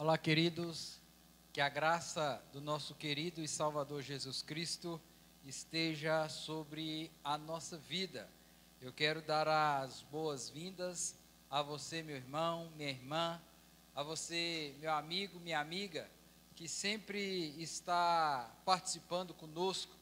Olá, queridos, que a graça do nosso querido e Salvador Jesus Cristo esteja sobre a nossa vida. Eu quero dar as boas-vindas a você, meu irmão, minha irmã, a você, meu amigo, minha amiga, que sempre está participando conosco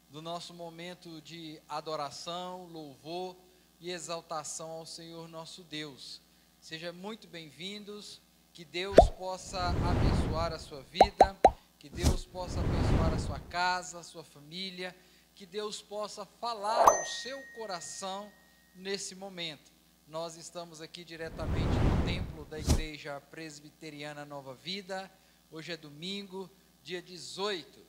do nosso momento de adoração, louvor e exaltação ao Senhor nosso Deus. Sejam muito bem-vindos. Que Deus possa abençoar a sua vida, que Deus possa abençoar a sua casa, a sua família, que Deus possa falar ao seu coração nesse momento. Nós estamos aqui diretamente no templo da Igreja Presbiteriana Nova Vida. Hoje é domingo, dia 18,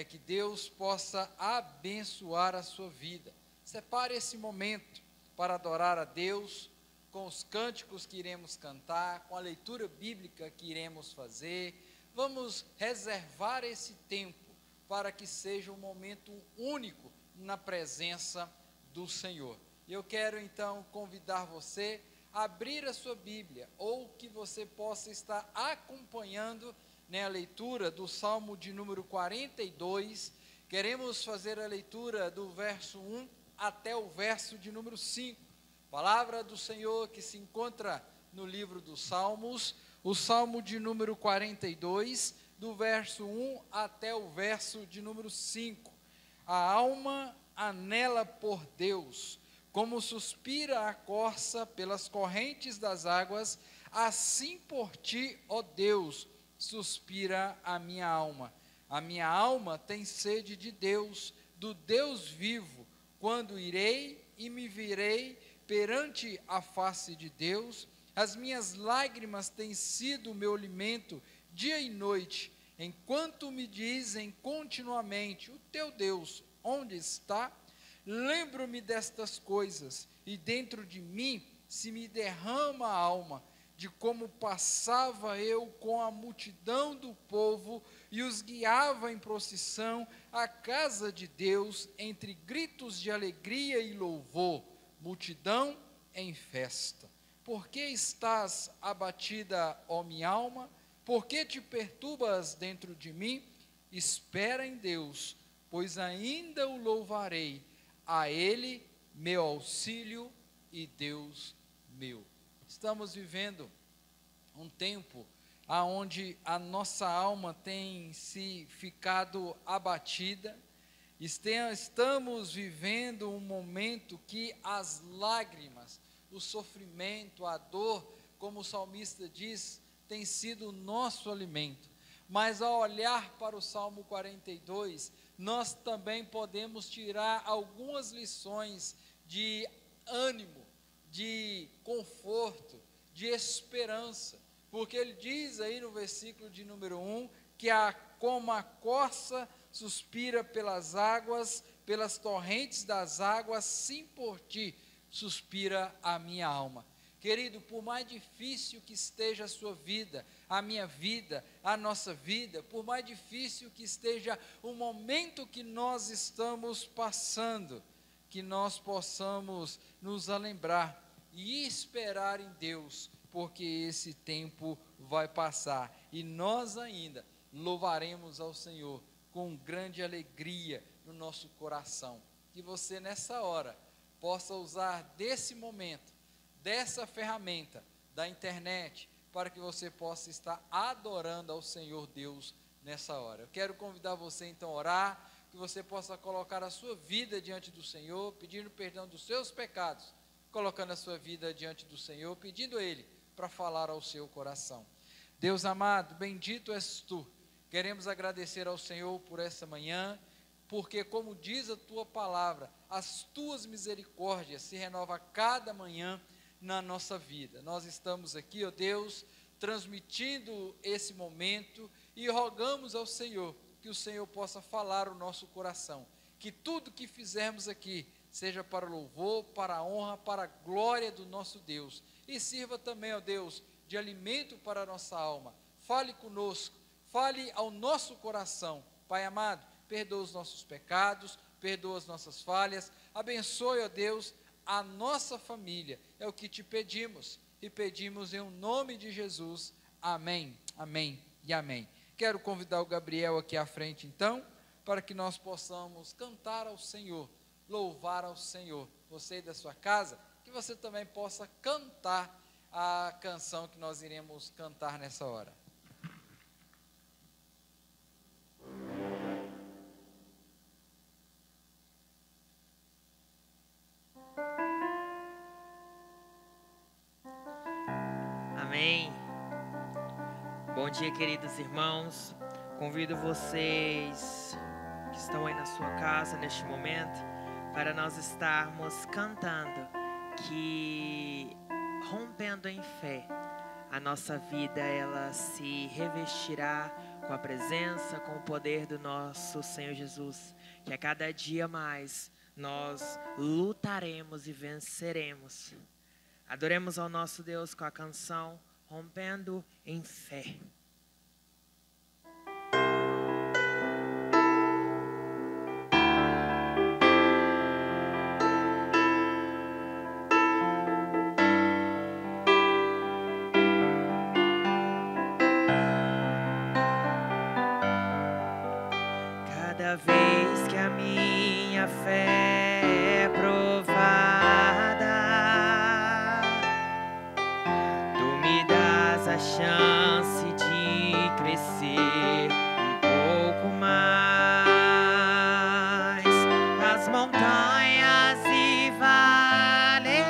que Deus possa abençoar a sua vida. Separe esse momento para adorar a Deus, com os cânticos que iremos cantar, com a leitura bíblica que iremos fazer. Vamos reservar esse tempo para que seja um momento único na presença do Senhor. Eu quero então convidar você a abrir a sua Bíblia, ou que você possa estar acompanhando a leitura do Salmo de número 42. Queremos fazer a leitura do verso 1 até o verso de número 5. Palavra do Senhor que se encontra no livro dos Salmos, o Salmo de número 42, do verso 1 até o verso de número 5. A alma anela por Deus, como suspira a corça pelas correntes das águas, assim por ti, ó Deus, suspira a minha alma. A minha alma tem sede de Deus, do Deus vivo. Quando irei e me virei perante a face de Deus? As minhas lágrimas têm sido o meu alimento dia e noite, enquanto me dizem continuamente: o teu Deus onde está? Lembro-me destas coisas, e dentro de mim se me derrama a alma, de como passava eu com a multidão do povo e os guiava em procissão à casa de Deus, entre gritos de alegria e louvor, multidão em festa. Por que estás abatida, ó minha alma? Por que te perturbas dentro de mim? Espera em Deus, pois ainda o louvarei, a Ele meu auxílio e Deus meu. Estamos vivendo um tempo onde a nossa alma tem se ficado abatida. Estamos vivendo um momento que as lágrimas, o sofrimento, a dor, como o salmista diz, tem sido o nosso alimento. Mas ao olhar para o Salmo 42, nós também podemos tirar algumas lições de ânimo, de conforto, de esperança, porque ele diz aí no versículo de número 1, que como a corça suspira pelas águas, pelas torrentes das águas, sim por ti suspira a minha alma. Querido, por mais difícil que esteja a sua vida, a minha vida, a nossa vida, por mais difícil que esteja o momento que nós estamos passando, que nós possamos nos lembrar e esperar em Deus, porque esse tempo vai passar e nós ainda louvaremos ao Senhor com grande alegria no nosso coração. Que você nessa hora possa usar desse momento, dessa ferramenta da internet, para que você possa estar adorando ao Senhor Deus nessa hora. Eu quero convidar você então a orar, que você possa colocar a sua vida diante do Senhor, pedindo perdão dos seus pecados, colocando a sua vida diante do Senhor, pedindo a Ele para falar ao seu coração. Deus amado, bendito és tu. Queremos agradecer ao Senhor por essa manhã, porque como diz a tua palavra, as tuas misericórdias se renovam a cada manhã na nossa vida. Nós estamos aqui, ó Deus, transmitindo esse momento e rogamos ao Senhor que o Senhor possa falar o nosso coração, que tudo que fizermos aqui seja para o louvor, para a honra, para a glória do nosso Deus, e sirva também, ó Deus, de alimento para a nossa alma. Fale conosco, fale ao nosso coração. Pai amado, perdoa os nossos pecados, perdoa as nossas falhas, abençoe, ó Deus, a nossa família, é o que te pedimos, e pedimos em nome de Jesus, amém, amém. e amém. Quero convidar o Gabriel aqui à frente, então, para que nós possamos cantar ao Senhor, louvar ao Senhor. Você da sua casa, que você também possa cantar a canção que nós iremos cantar nessa hora. Amém. Bom dia, queridos irmãos. Convido vocês que estão aí na sua casa neste momento para nós estarmos cantando que, rompendo em fé, a nossa vida ela se revestirá com a presença, com o poder do nosso Senhor Jesus, que a cada dia mais nós lutaremos e venceremos. Adoremos ao nosso Deus com a canção Rompendo em Fé. Cada vez que a minha fé é provada, a chance de crescer um pouco mais. As montanhas e vales,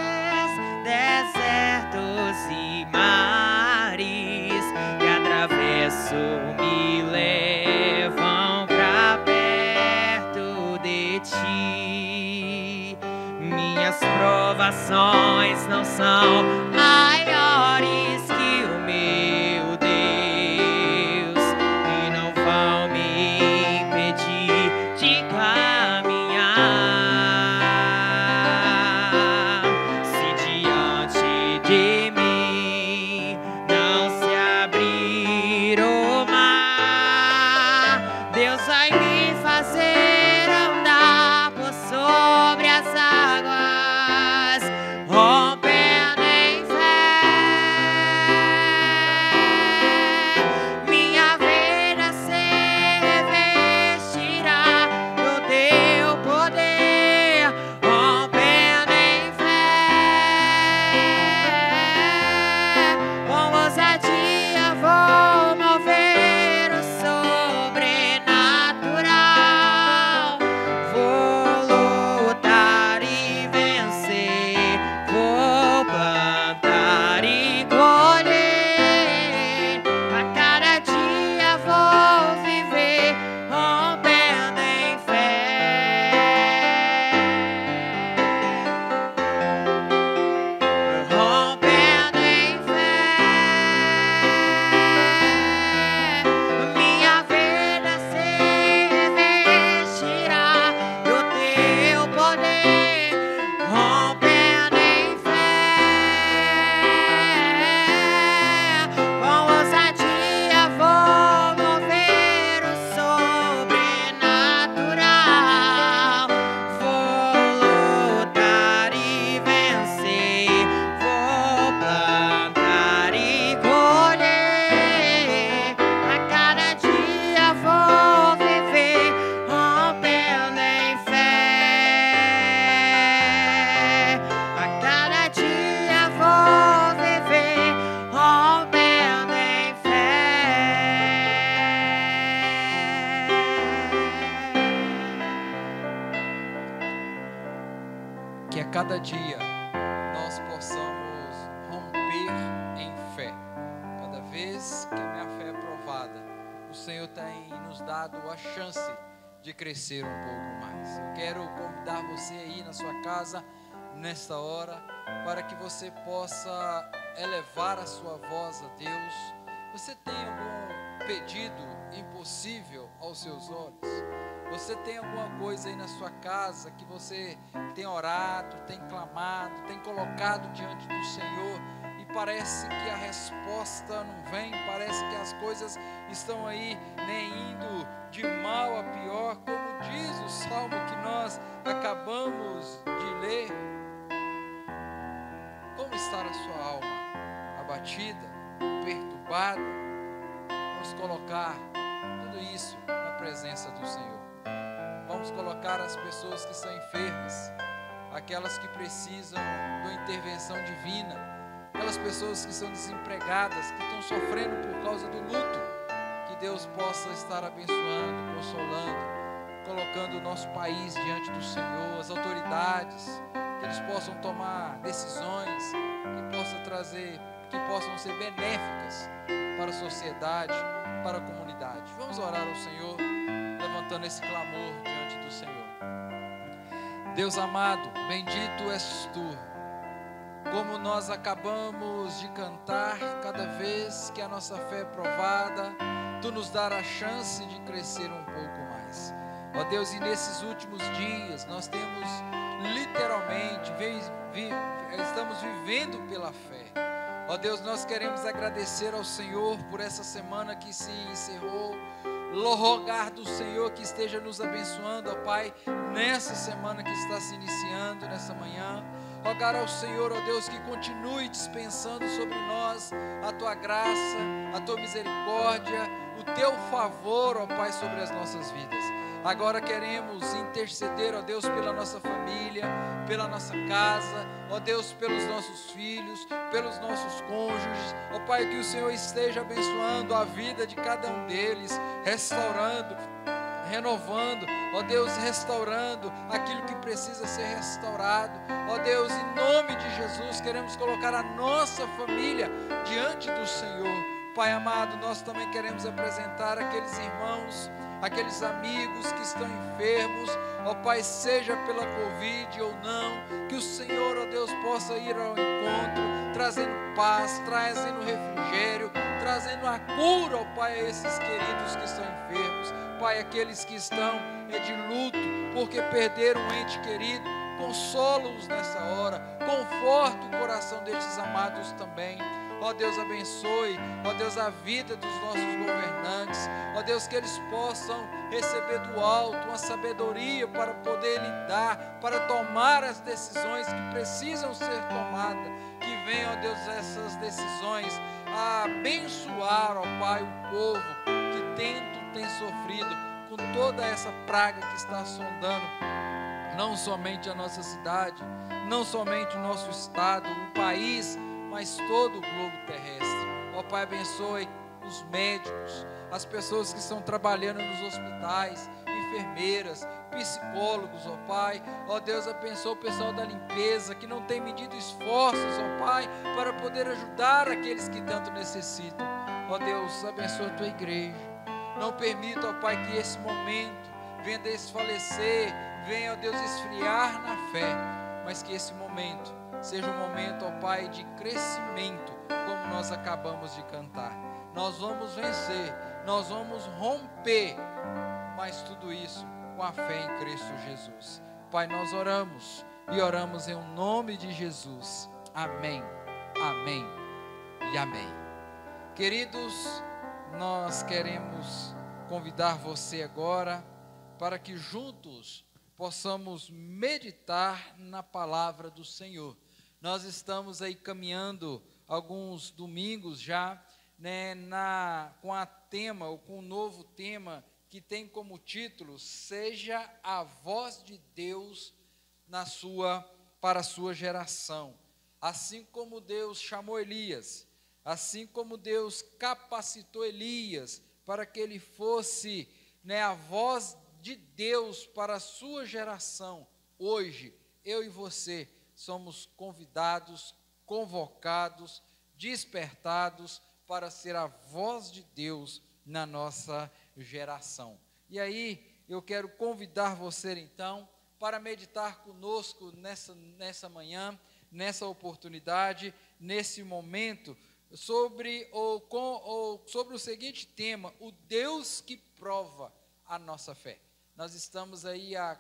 desertos e mares que atravesso me levam pra perto de ti. Minhas provações não são maiores que o meu Deus e não vão me impedir de caminhar. Se diante de mim não se abrir o mar, Deus vai me fazer andar por sobre as águas, rompendo em fé. Minha vida se revestirá do teu poder, rompendo em fé. Com ousadia vou mover o sobrenatural. Vou lutar e vencer, vou plantar e colher. A cada dia vou viver rompendo em fé. Rompendo em fé. Minha vida se revestirá do teu poder, rompendo em fé. Com ousadia vou mover o sobrenatural. Vou lutar e vencer, vou plantar e colher. A cada dia vou viver rompendo em fé. A cada dia vou viver rompendo em fé. Que a cada dia nós possamos romper em fé. Cada vez que a minha fé é provada, o Senhor tem nos dado a chance de crescer um pouco mais. Eu quero convidar você aí na sua casa, nesta hora, para que você possa elevar a sua voz a Deus. Você tem algum pedido impossível aos seus olhos? Você tem alguma coisa aí na sua casa que você tem orado, tem clamado, tem colocado diante do Senhor e parece que a resposta não vem, parece que as coisas estão aí nem indo de mal a pior, como diz o salmo que nós acabamos de ler? Como está a sua alma? Abatida? Perturbada? vamos colocar tudo isso na presença do Senhor. Vamos colocar as pessoas que são enfermas, aquelas que precisam de uma intervenção divina, aquelas pessoas que são desempregadas, que estão sofrendo por causa do luto, que Deus possa estar abençoando, consolando, colocando o nosso país diante do Senhor, as autoridades, que eles possam tomar decisões, que possam ser benéficas para a sociedade, para a comunidade. Vamos orar ao Senhor, levantando esse clamor diante do Senhor. Deus amado, bendito és tu. Como nós acabamos de cantar, cada vez que a nossa fé é provada, tu nos dá a chance de crescer um pouco mais. Ó Deus, e nesses últimos dias nós temos literalmente, estamos vivendo pela fé. Ó Deus, nós queremos agradecer ao Senhor por essa semana que se encerrou, rogar do Senhor que esteja nos abençoando, ó Pai, nessa semana que está se iniciando, nessa manhã. Rogar ao Senhor, ó Deus, que continue dispensando sobre nós a Tua graça, a Tua misericórdia, o Teu favor, ó Pai, sobre as nossas vidas. Agora queremos interceder, ó Deus, pela nossa família, pela nossa casa, ó Deus, pelos nossos filhos, pelos nossos cônjuges, ó Pai, que o Senhor esteja abençoando a vida de cada um deles, restaurando, renovando, ó Deus, restaurando aquilo que precisa ser restaurado. Ó Deus, em nome de Jesus, queremos colocar a nossa família diante do Senhor. Pai amado, nós também queremos apresentar aqueles irmãos, aqueles amigos que estão enfermos, ó Pai, seja pela Covid ou não, que o Senhor, ó Deus, possa ir ao encontro, trazendo paz, trazendo refrigério, trazendo a cura, ó Pai, a esses queridos que estão enfermos. Pai, aqueles que estão de luto porque perderam um ente querido, consola-os nessa hora, conforta o coração destes amados também. Ó Deus, abençoe, ó Deus, a vida dos nossos governantes, ó Deus, que eles possam receber do alto uma sabedoria para poder lidar, para tomar as decisões que precisam ser tomadas, que venham, ó Deus, essas decisões a abençoar, ó Pai, o povo que tanto tem sofrido com toda essa praga que está assombrando não somente a nossa cidade, não somente o nosso estado, o país, mas todo o globo terrestre. Ó Pai, abençoe os médicos, as pessoas que estão trabalhando nos hospitais, enfermeiras, psicólogos, ó Pai. Ó Deus, abençoe o pessoal da limpeza, que não tem medido esforços, ó Pai, para poder ajudar aqueles que tanto necessitam. Ó Deus, abençoe a Tua igreja. Não permita, ó Pai, que esse momento venha desfalecer, venha, ó Deus, esfriar na fé, mas que esse momento seja um momento, ó Pai, de crescimento, como nós acabamos de cantar. Nós vamos vencer, nós vamos romper, mas tudo isso com a fé em Cristo Jesus. Pai, nós oramos e oramos em nome de Jesus. Amém, amém e amém. Queridos, nós queremos convidar você agora para que juntos possamos meditar na palavra do Senhor. Nós estamos aí caminhando alguns domingos já, né, com um novo tema que tem como título: Seja a voz de Deus para a sua geração. Assim como Deus chamou Elias, assim como Deus capacitou Elias para que ele fosse, né, a voz de Deus para a sua geração, hoje eu e você somos convidados, convocados, despertados para ser a voz de Deus na nossa geração. E aí eu quero convidar você então para meditar conosco nessa manhã, nessa oportunidade, nesse momento, sobre o seguinte tema: o Deus que prova a nossa fé. Nós estamos aí a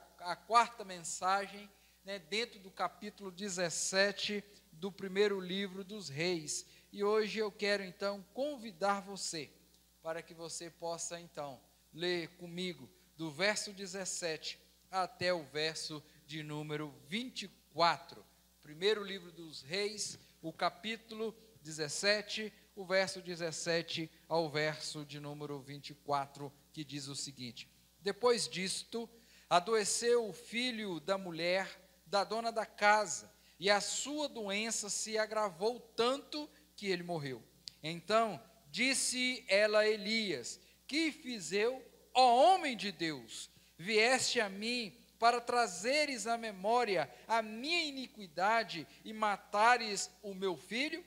quarta mensagem, né, dentro do capítulo 17 do primeiro livro dos Reis. E hoje eu quero então convidar você para que você possa então ler comigo do verso 17 até o verso de número 24. Primeiro livro dos Reis, o capítulo 17, o verso 17 ao verso de número 24, que diz o seguinte: depois disto, adoeceu o filho da mulher da dona da casa, e a sua doença se agravou tanto que ele morreu. Então disse ela a Elias: que fiz eu, ó homem de Deus? Vieste a mim para trazeres à memória a minha iniquidade e matares o meu filho?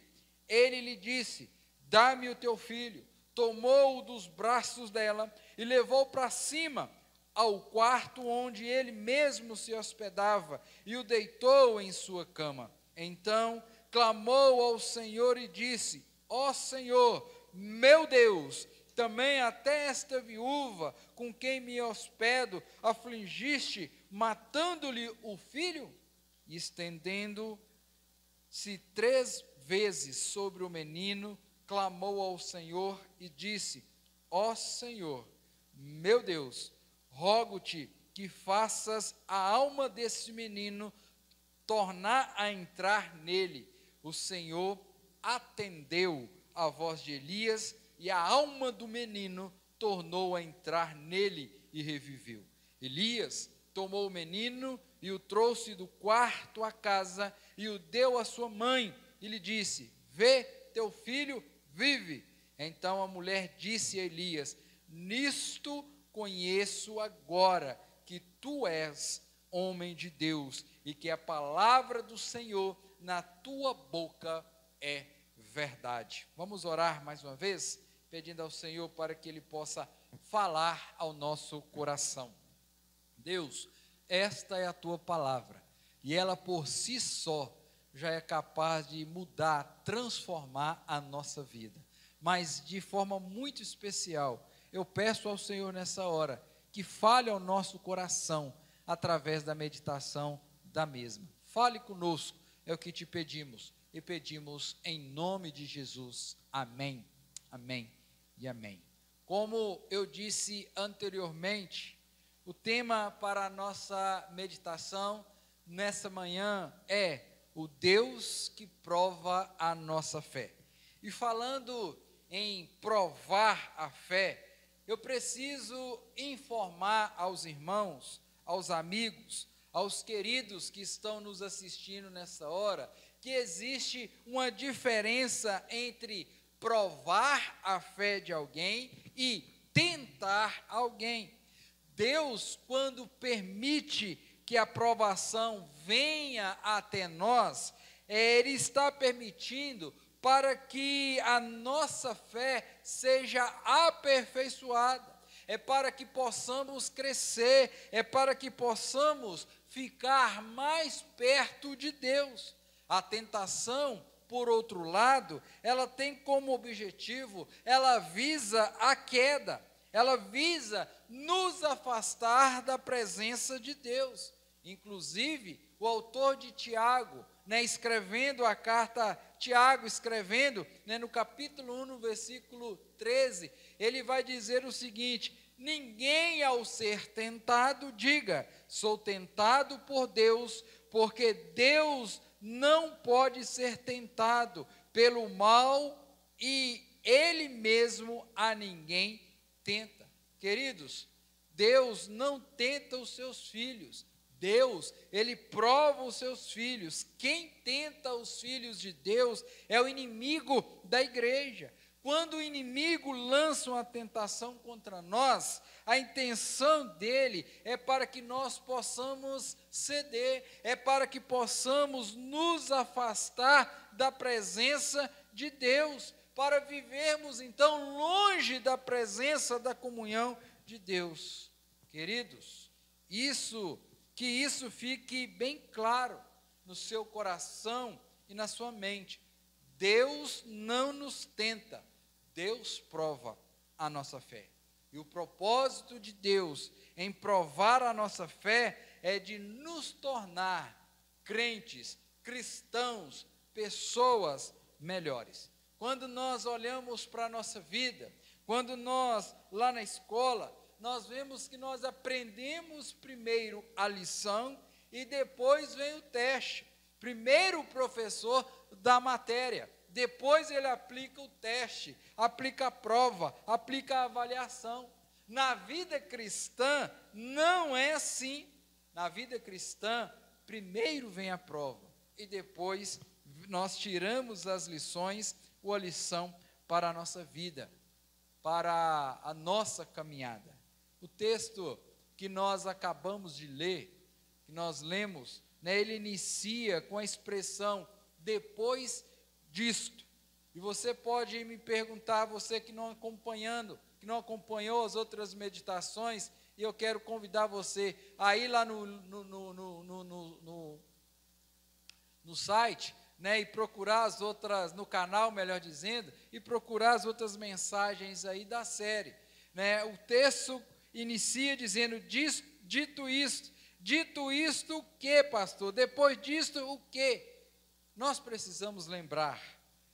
Ele lhe disse: dá-me o teu filho. Tomou-o dos braços dela e levou para cima ao quarto onde ele mesmo se hospedava, e o deitou em sua cama. Então clamou ao Senhor e disse: ó Senhor, meu Deus, também até esta viúva com quem me hospedo afligiste, matando-lhe o filho? E estendendo-se 3 vezes sobre o menino, clamou ao Senhor e disse: ó Senhor, meu Deus, rogo-te que faças a alma desse menino tornar a entrar nele. O Senhor atendeu a voz de Elias, e a alma do menino tornou a entrar nele e reviveu. Elias tomou o menino e o trouxe do quarto à casa e o deu à sua mãe e lhe disse: vê, teu filho vive. Então a mulher disse a Elias: nisto conheço agora que tu és homem de Deus e que a palavra do Senhor na tua boca é verdade. Vamos orar mais uma vez, pedindo ao Senhor para que Ele possa falar ao nosso coração. Deus, esta é a tua palavra, e ela por si só já é capaz de mudar, transformar a nossa vida. Mas de forma muito especial, eu peço ao Senhor nessa hora, que fale ao nosso coração, através da meditação da mesma. Fale conosco, é o que te pedimos, e pedimos em nome de Jesus. Amém, amém e amém. Como eu disse anteriormente, o tema para a nossa meditação nessa manhã é o Deus que prova a nossa fé. E falando em provar a fé, eu preciso informar aos irmãos, aos amigos, aos queridos que estão nos assistindo nessa hora, que existe uma diferença entre provar a fé de alguém e tentar alguém. Deus, quando permite que a provação venha até nós, Ele está permitindo para que a nossa fé seja aperfeiçoada, é para que possamos crescer, é para que possamos ficar mais perto de Deus. A tentação, por outro lado, ela tem como objetivo, ela visa a queda, ela visa nos afastar da presença de Deus. Inclusive, o autor de Tiago, escrevendo a carta, Tiago escrevendo, no capítulo 1, no versículo 13, ele vai dizer o seguinte: ninguém ao ser tentado diga, sou tentado por Deus, porque Deus não pode ser tentado pelo mal e Ele mesmo a ninguém tenta. Queridos, Deus não tenta os seus filhos. Deus, Ele prova os seus filhos. Quem tenta os filhos de Deus é o inimigo da igreja. Quando o inimigo lança uma tentação contra nós, a intenção dele é para que nós possamos ceder, é para que possamos nos afastar da presença de Deus, para vivermos então longe da presença, da comunhão de Deus. Queridos, que isso fique bem claro no seu coração e na sua mente. Deus não nos tenta, Deus prova a nossa fé. E o propósito de Deus em provar a nossa fé é de nos tornar crentes, cristãos, pessoas melhores. Quando nós olhamos para a nossa vida, quando nós, lá na escola, nós vemos que nós aprendemos primeiro a lição e depois vem o teste. Primeiro o professor dá a matéria, depois ele aplica o teste, aplica a prova, aplica a avaliação. Na vida cristã, não é assim. Na vida cristã, primeiro vem a prova, e depois nós tiramos as lições, ou a lição para a nossa vida, para a nossa caminhada. O texto que nós acabamos de ler, que nós lemos, ele inicia com a expressão, depois disto. E você pode me perguntar, você que não acompanhou as outras meditações, e eu quero convidar você a ir lá no site, e procurar as outras, no canal, melhor dizendo, e procurar as outras mensagens aí da série. O texto inicia dizendo, dito isto o que, pastor? Depois disto o que? Nós precisamos lembrar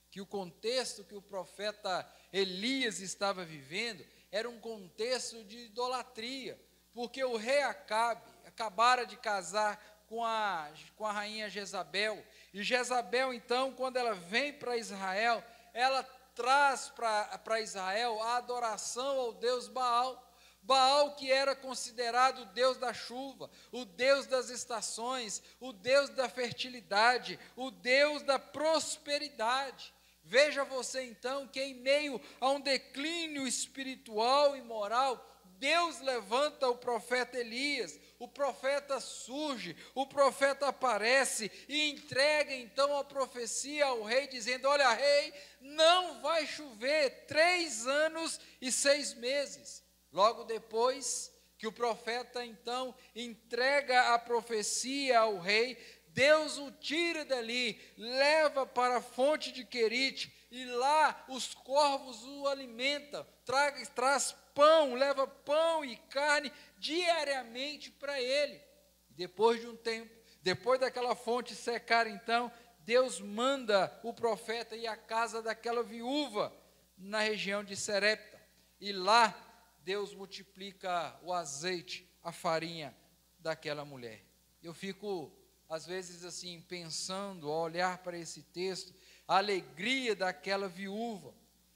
que o contexto que o profeta Elias estava vivendo era um contexto de idolatria, porque o rei Acabe acabara de casar com a rainha Jezabel, e Jezabel então, quando ela vem para Israel, ela traz para Israel a adoração ao deus Baal, que era considerado o Deus da chuva, o Deus das estações, o Deus da fertilidade, o Deus da prosperidade. Veja você então que em meio a um declínio espiritual e moral, Deus levanta o profeta Elias, o profeta surge, o profeta aparece e entrega então a profecia ao rei, dizendo, olha rei, não vai chover 3 anos e 6 meses. Logo depois que o profeta então entrega a profecia ao rei, Deus o tira dali, leva para a fonte de Querite, e lá os corvos o alimentam, traz pão, leva pão e carne diariamente para ele. Depois de um tempo, depois daquela fonte secar então, Deus manda o profeta ir à casa daquela viúva, na região de Serepta, e lá Deus multiplica o azeite, a farinha daquela mulher. Eu fico, às vezes, assim, pensando, ao olhar para esse texto, a alegria daquela viúva,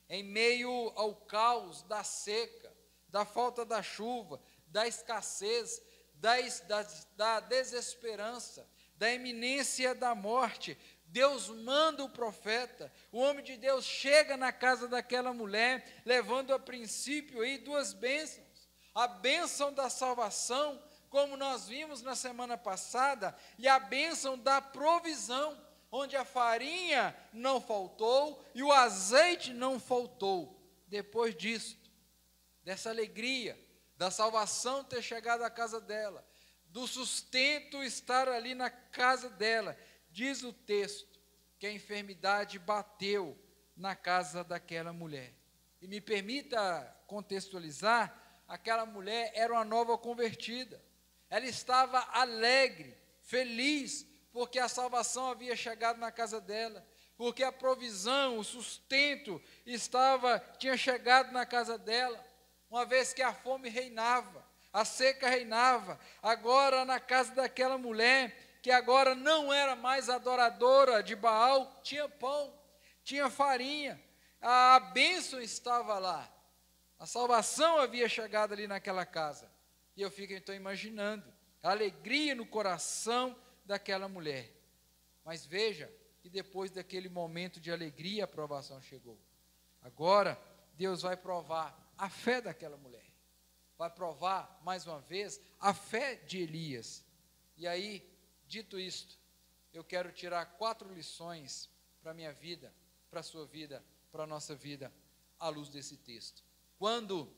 em meio ao caos da seca, da falta da chuva, da escassez, da desesperança, da iminência da morte. Deus manda o profeta, o homem de Deus chega na casa daquela mulher, levando a princípio aí 2 bênçãos, a bênção da salvação, como nós vimos na semana passada, e a bênção da provisão, onde a farinha não faltou e o azeite não faltou. Depois disso, dessa alegria, da salvação ter chegado à casa dela, do sustento estar ali na casa dela, diz o texto que a enfermidade bateu na casa daquela mulher. E me permita contextualizar, aquela mulher era uma nova convertida. Ela estava alegre, feliz, porque a salvação havia chegado na casa dela, porque a provisão, o sustento tinha chegado na casa dela, uma vez que a fome reinava, a seca reinava. Agora na casa daquela mulher, que agora não era mais adoradora de Baal, tinha pão, tinha farinha, a bênção estava lá, a salvação havia chegado ali naquela casa. E eu fico então imaginando a alegria no coração daquela mulher. Mas veja que depois daquele momento de alegria, a provação chegou. Agora Deus vai provar a fé daquela mulher, vai provar mais uma vez a fé de Elias. E aí, dito isto, eu quero tirar 4 lições para a minha vida, para a sua vida, para a nossa vida, à luz desse texto. Quando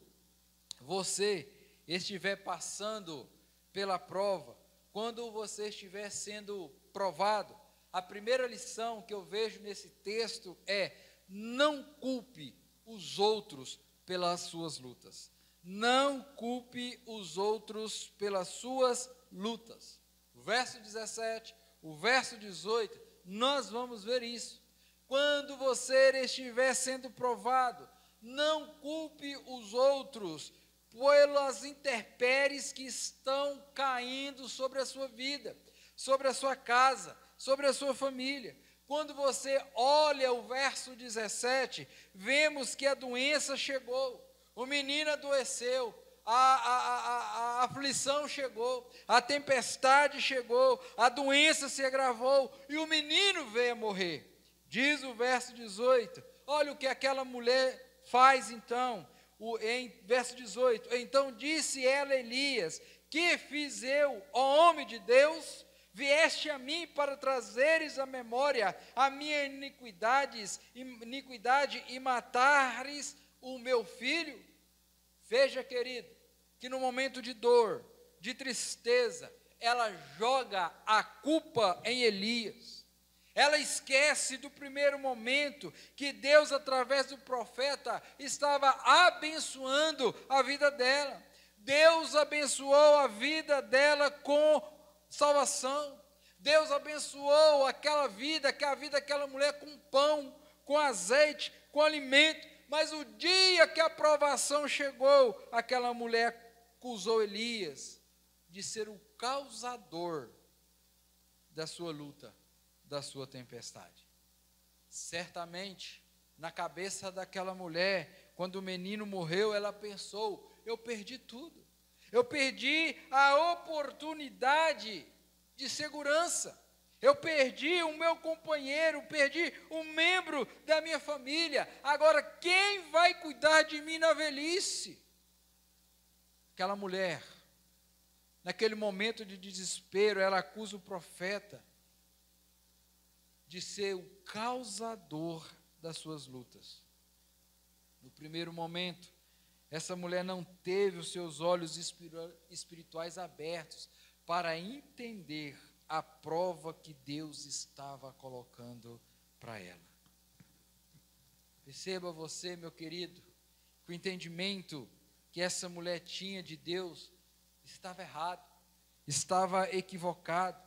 você estiver passando pela prova, quando você estiver sendo provado, a primeira lição que eu vejo nesse texto é: não culpe os outros pelas suas lutas. Não culpe os outros pelas suas lutas. O verso 17, o verso 18, nós vamos ver isso. Quando você estiver sendo provado, não culpe os outros pelas intempéries que estão caindo sobre a sua vida, sobre a sua casa, sobre a sua família. Quando você olha o verso 17, vemos que a doença chegou, o menino adoeceu, a aflição chegou, a tempestade chegou, a doença se agravou e o menino veio a morrer. Diz o verso 18, olha o que aquela mulher faz então, em verso 18, então disse ela a Elias, que fiz eu, ó homem de Deus? Vieste a mim para trazeres à memória a minha iniquidade e matares o meu filho? Veja, querido, que no momento de dor, de tristeza, ela joga a culpa em Elias. Ela esquece do primeiro momento que Deus, através do profeta, estava abençoando a vida dela. Deus abençoou a vida dela com salvação. Deus abençoou aquela vida, que a vida daquela mulher com pão, com azeite, com alimento. Mas o dia que a provação chegou, aquela mulher acusou Elias de ser o causador da sua luta, da sua tempestade. Certamente, na cabeça daquela mulher, quando o menino morreu, ela pensou, eu perdi tudo. Eu perdi a oportunidade de segurança. Eu perdi o meu companheiro, perdi um membro da minha família. Agora, quem vai cuidar de mim na velhice? Aquela mulher, naquele momento de desespero, ela acusa o profeta de ser o causador das suas lutas. No primeiro momento, essa mulher não teve os seus olhos espirituais abertos para entender a prova que Deus estava colocando para ela. Perceba você, meu querido, que o entendimento que essa mulher tinha de Deus estava errado, estava equivocado,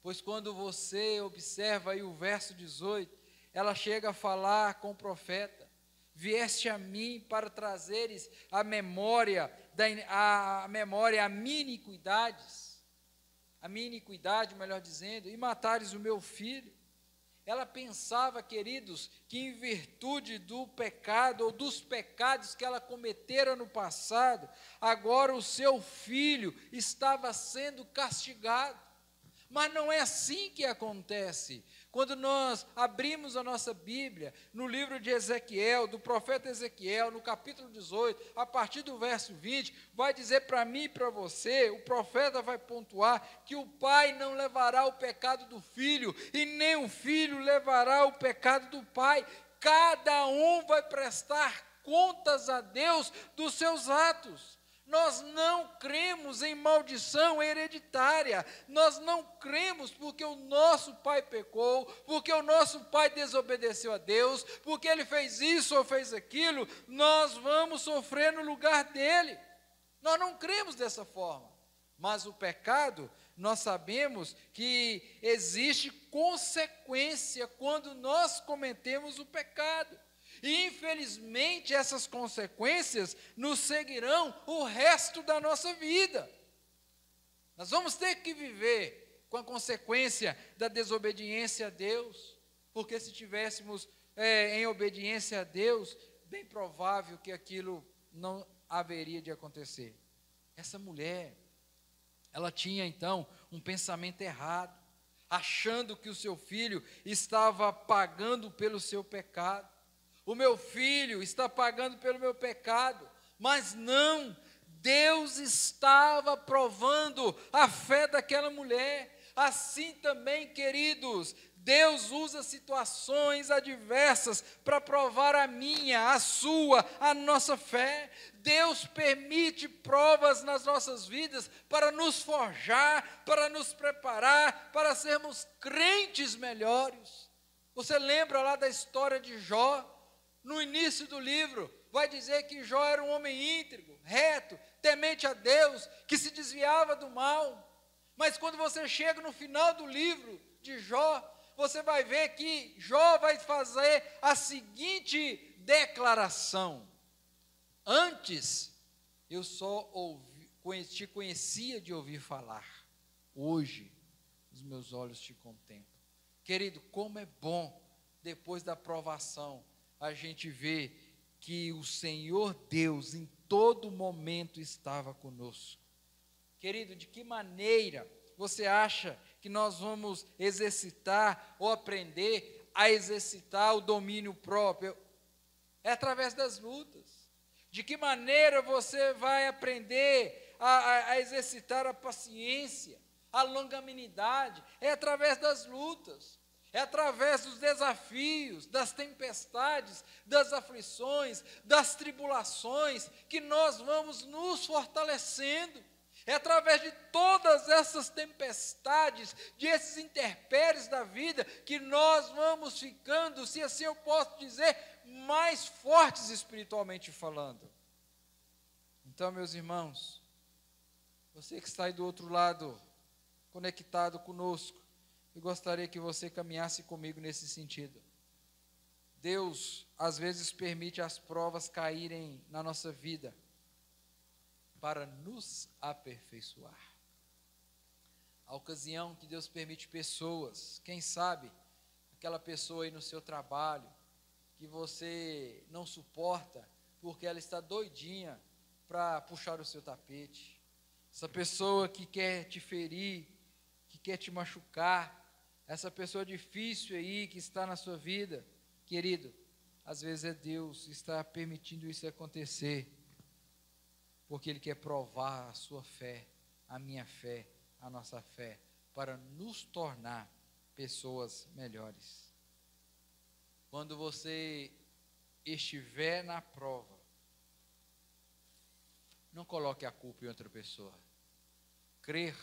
pois quando você observa aí o verso 18, ela chega a falar com o profeta, vieste a mim para trazeres a memória, a minha iniquidade, melhor dizendo, e matares o meu filho. Ela pensava, queridos, que em virtude do pecado, ou dos pecados que ela cometera no passado, agora o seu filho estava sendo castigado. Mas não é assim que acontece. Quando nós abrimos a nossa Bíblia, no livro de Ezequiel, do profeta Ezequiel, no capítulo 18, a partir do verso 20, vai dizer para mim e para você, o profeta vai pontuar que o pai não levará o pecado do filho, e nem o filho levará o pecado do pai. Cada um vai prestar contas a Deus dos seus atos. Nós não cremos em maldição hereditária, nós não cremos porque o nosso pai pecou, porque o nosso pai desobedeceu a Deus, porque ele fez isso ou fez aquilo, nós vamos sofrer no lugar dele. Nós não cremos dessa forma, mas o pecado, nós sabemos que existe consequência quando nós cometemos o pecado. E infelizmente essas consequências nos seguirão o resto da nossa vida. Nós vamos ter que viver com a consequência da desobediência a Deus, porque se tivéssemos em obediência a Deus, bem provável que aquilo não haveria de acontecer. Essa mulher, ela tinha então um pensamento errado, achando que o seu filho estava pagando pelo seu pecado. O meu filho está pagando pelo meu pecado, mas não, Deus estava provando a fé daquela mulher. Assim também, queridos, Deus usa situações adversas para provar a minha, a sua, a nossa fé. Deus permite provas nas nossas vidas para nos forjar, para nos preparar, para sermos crentes melhores. Você lembra lá da história de Jó? No início do livro, vai dizer que Jó era um homem íntegro, reto, temente a Deus, que se desviava do mal. Mas quando você chega no final do livro de Jó, você vai ver que Jó vai fazer a seguinte declaração: antes eu só te conhecia de ouvir falar, hoje os meus olhos te contemplam. Querido, como é bom, depois da provação, a gente ver que o Senhor Deus em todo momento estava conosco. Querido, de que maneira você acha que nós vamos exercitar ou aprender a exercitar o domínio próprio? É através das lutas. De que maneira você vai aprender a exercitar a paciência, a longanimidade? É através das lutas. É através dos desafios, das tempestades, das aflições, das tribulações, que nós vamos nos fortalecendo. É através de todas essas tempestades, de esses intempéries da vida, que nós vamos ficando, se assim eu posso dizer, mais fortes espiritualmente falando. Então, meus irmãos, você que está aí do outro lado, conectado conosco, eu gostaria que você caminhasse comigo nesse sentido. Deus, às vezes, permite as provas caírem na nossa vida para nos aperfeiçoar. A ocasião que Deus permite pessoas, quem sabe, aquela pessoa aí no seu trabalho, que você não suporta, porque ela está doidinha para puxar o seu tapete. Essa pessoa que quer te ferir, que quer te machucar, essa pessoa difícil aí que está na sua vida, querido, às vezes é Deus que está permitindo isso acontecer, porque Ele quer provar a sua fé, a minha fé, a nossa fé, para nos tornar pessoas melhores. Quando você estiver na prova, não coloque a culpa em outra pessoa. Crer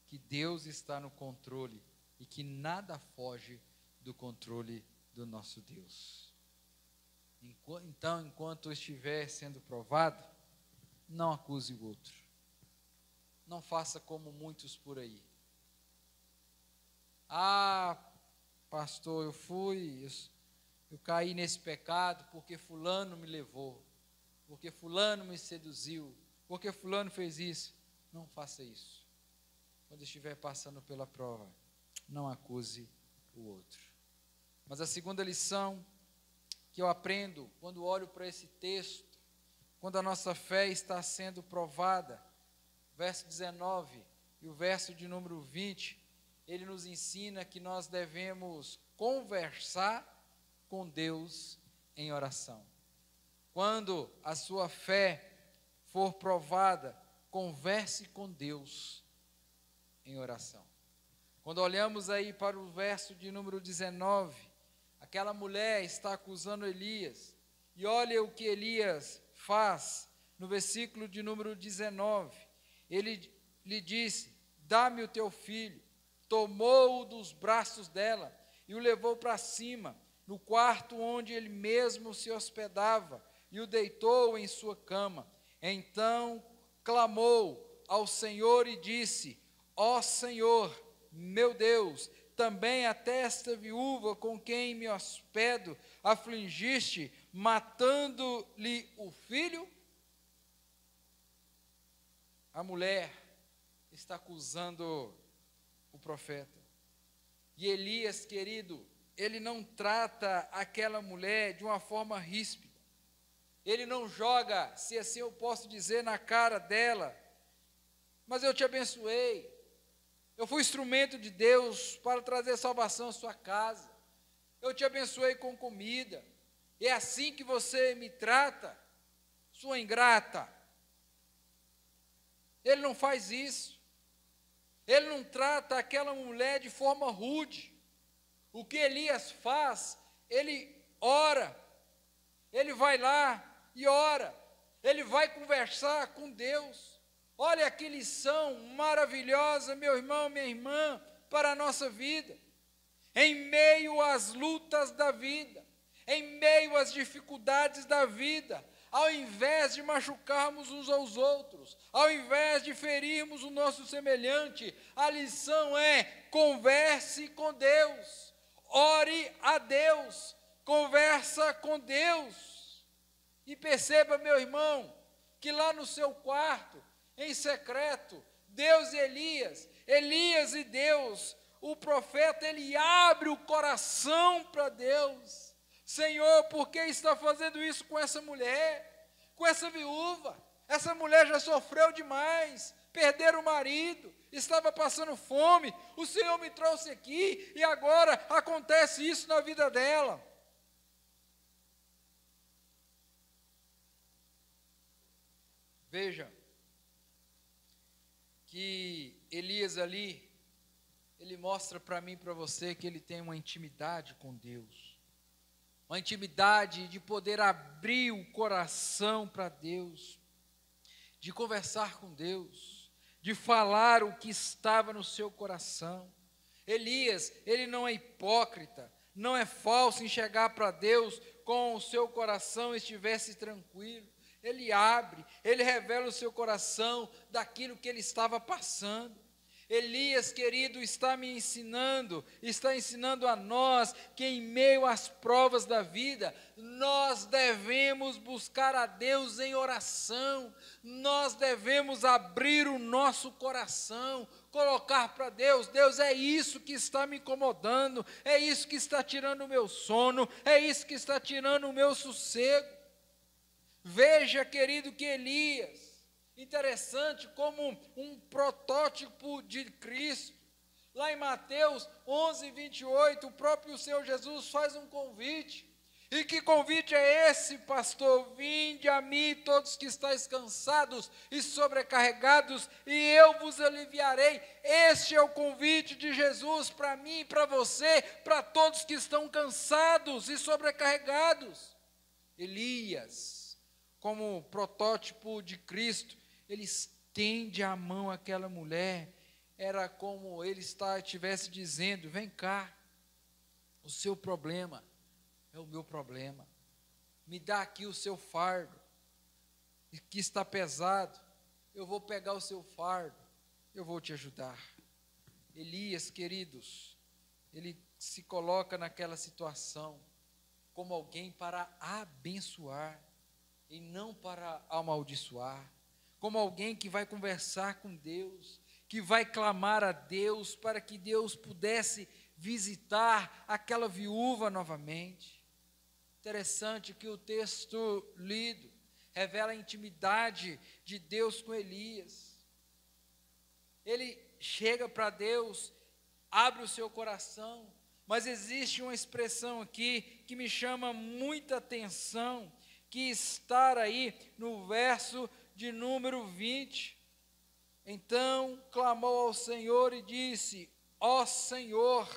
que Deus está no controle e que nada foge do controle do nosso Deus. Então, enquanto estiver sendo provado, não acuse o outro. Não faça como muitos por aí. Ah, pastor, eu caí nesse pecado porque fulano me levou, porque fulano me seduziu, porque fulano fez isso. Não faça isso. Quando estiver passando pela prova, não acuse o outro. Mas a segunda lição que eu aprendo quando olho para esse texto, quando a nossa fé está sendo provada, verso 19 e o verso de número 20, ele nos ensina que nós devemos conversar com Deus em oração. Quando a sua fé for provada, converse com Deus em oração. Quando olhamos aí para o verso de número 19, aquela mulher está acusando Elias, e olha o que Elias faz no versículo de número 19, ele lhe disse, dá-me o teu filho, tomou-o dos braços dela, e o levou para cima, no quarto onde ele mesmo se hospedava, e o deitou em sua cama. Então clamou ao Senhor e disse, ó Senhor, meu Deus, também até esta viúva com quem me hospedo, afligiste, matando-lhe o filho? A mulher está acusando o profeta. E Elias, querido, ele não trata aquela mulher de uma forma ríspida. Ele não joga, se assim eu posso dizer, na cara dela, mas eu te abençoei. Eu fui instrumento de Deus para trazer salvação à sua casa. Eu te abençoei com comida. É assim que você me trata, sua ingrata. Ele não faz isso. Ele não trata aquela mulher de forma rude. O que Elias faz, ele ora. Ele vai lá e ora. Ele vai conversar com Deus. Olha que lição maravilhosa, meu irmão, minha irmã, para a nossa vida. Em meio às lutas da vida, em meio às dificuldades da vida, ao invés de machucarmos uns aos outros, ao invés de ferirmos o nosso semelhante, a lição é: converse com Deus, ore a Deus, conversa com Deus. E perceba, meu irmão, que lá no seu quarto, em secreto, Deus e Elias e Deus o profeta, ele abre o coração para Deus. Senhor, por que está fazendo isso com essa mulher, com essa viúva? Essa mulher já sofreu demais, perderam o marido, estava passando fome, o Senhor me trouxe aqui e agora acontece isso na vida dela. Veja que Elias ali, ele mostra para mim e para você que ele tem uma intimidade com Deus, uma intimidade de poder abrir o coração para Deus, de conversar com Deus, de falar o que estava no seu coração. Elias, ele não é hipócrita, não é falso em chegar para Deus com o seu coração estivesse tranquilo. Ele abre, ele revela o seu coração daquilo que ele estava passando. Elias, querido, está ensinando a nós que em meio às provas da vida, nós devemos buscar a Deus em oração, nós devemos abrir o nosso coração, colocar para Deus: Deus, é isso que está me incomodando, é isso que está tirando o meu sono, é isso que está tirando o meu sossego. Veja, querido, que Elias, interessante, como um protótipo de Cristo. Lá em Mateus 11:28, o próprio Senhor Jesus faz um convite. E que convite é esse, pastor? Vinde a mim todos que estáis cansados e sobrecarregados, e eu vos aliviarei. Este é o convite de Jesus para mim e para você, para todos que estão cansados e sobrecarregados. Elias, como protótipo de Cristo, ele estende a mão àquela mulher, era como ele estivesse dizendo: vem cá, o seu problema é o meu problema, me dá aqui o seu fardo, que está pesado, eu vou pegar o seu fardo, eu vou te ajudar. Elias, queridos, ele se coloca naquela situação como alguém para abençoar e não para amaldiçoar, como alguém que vai conversar com Deus, que vai clamar a Deus para que Deus pudesse visitar aquela viúva novamente. Interessante que o texto lido revela a intimidade de Deus com Elias. Ele chega para Deus, abre o seu coração, mas existe uma expressão aqui que me chama muita atenção, que está aí no verso de número 20. Então clamou ao Senhor e disse: ó Senhor,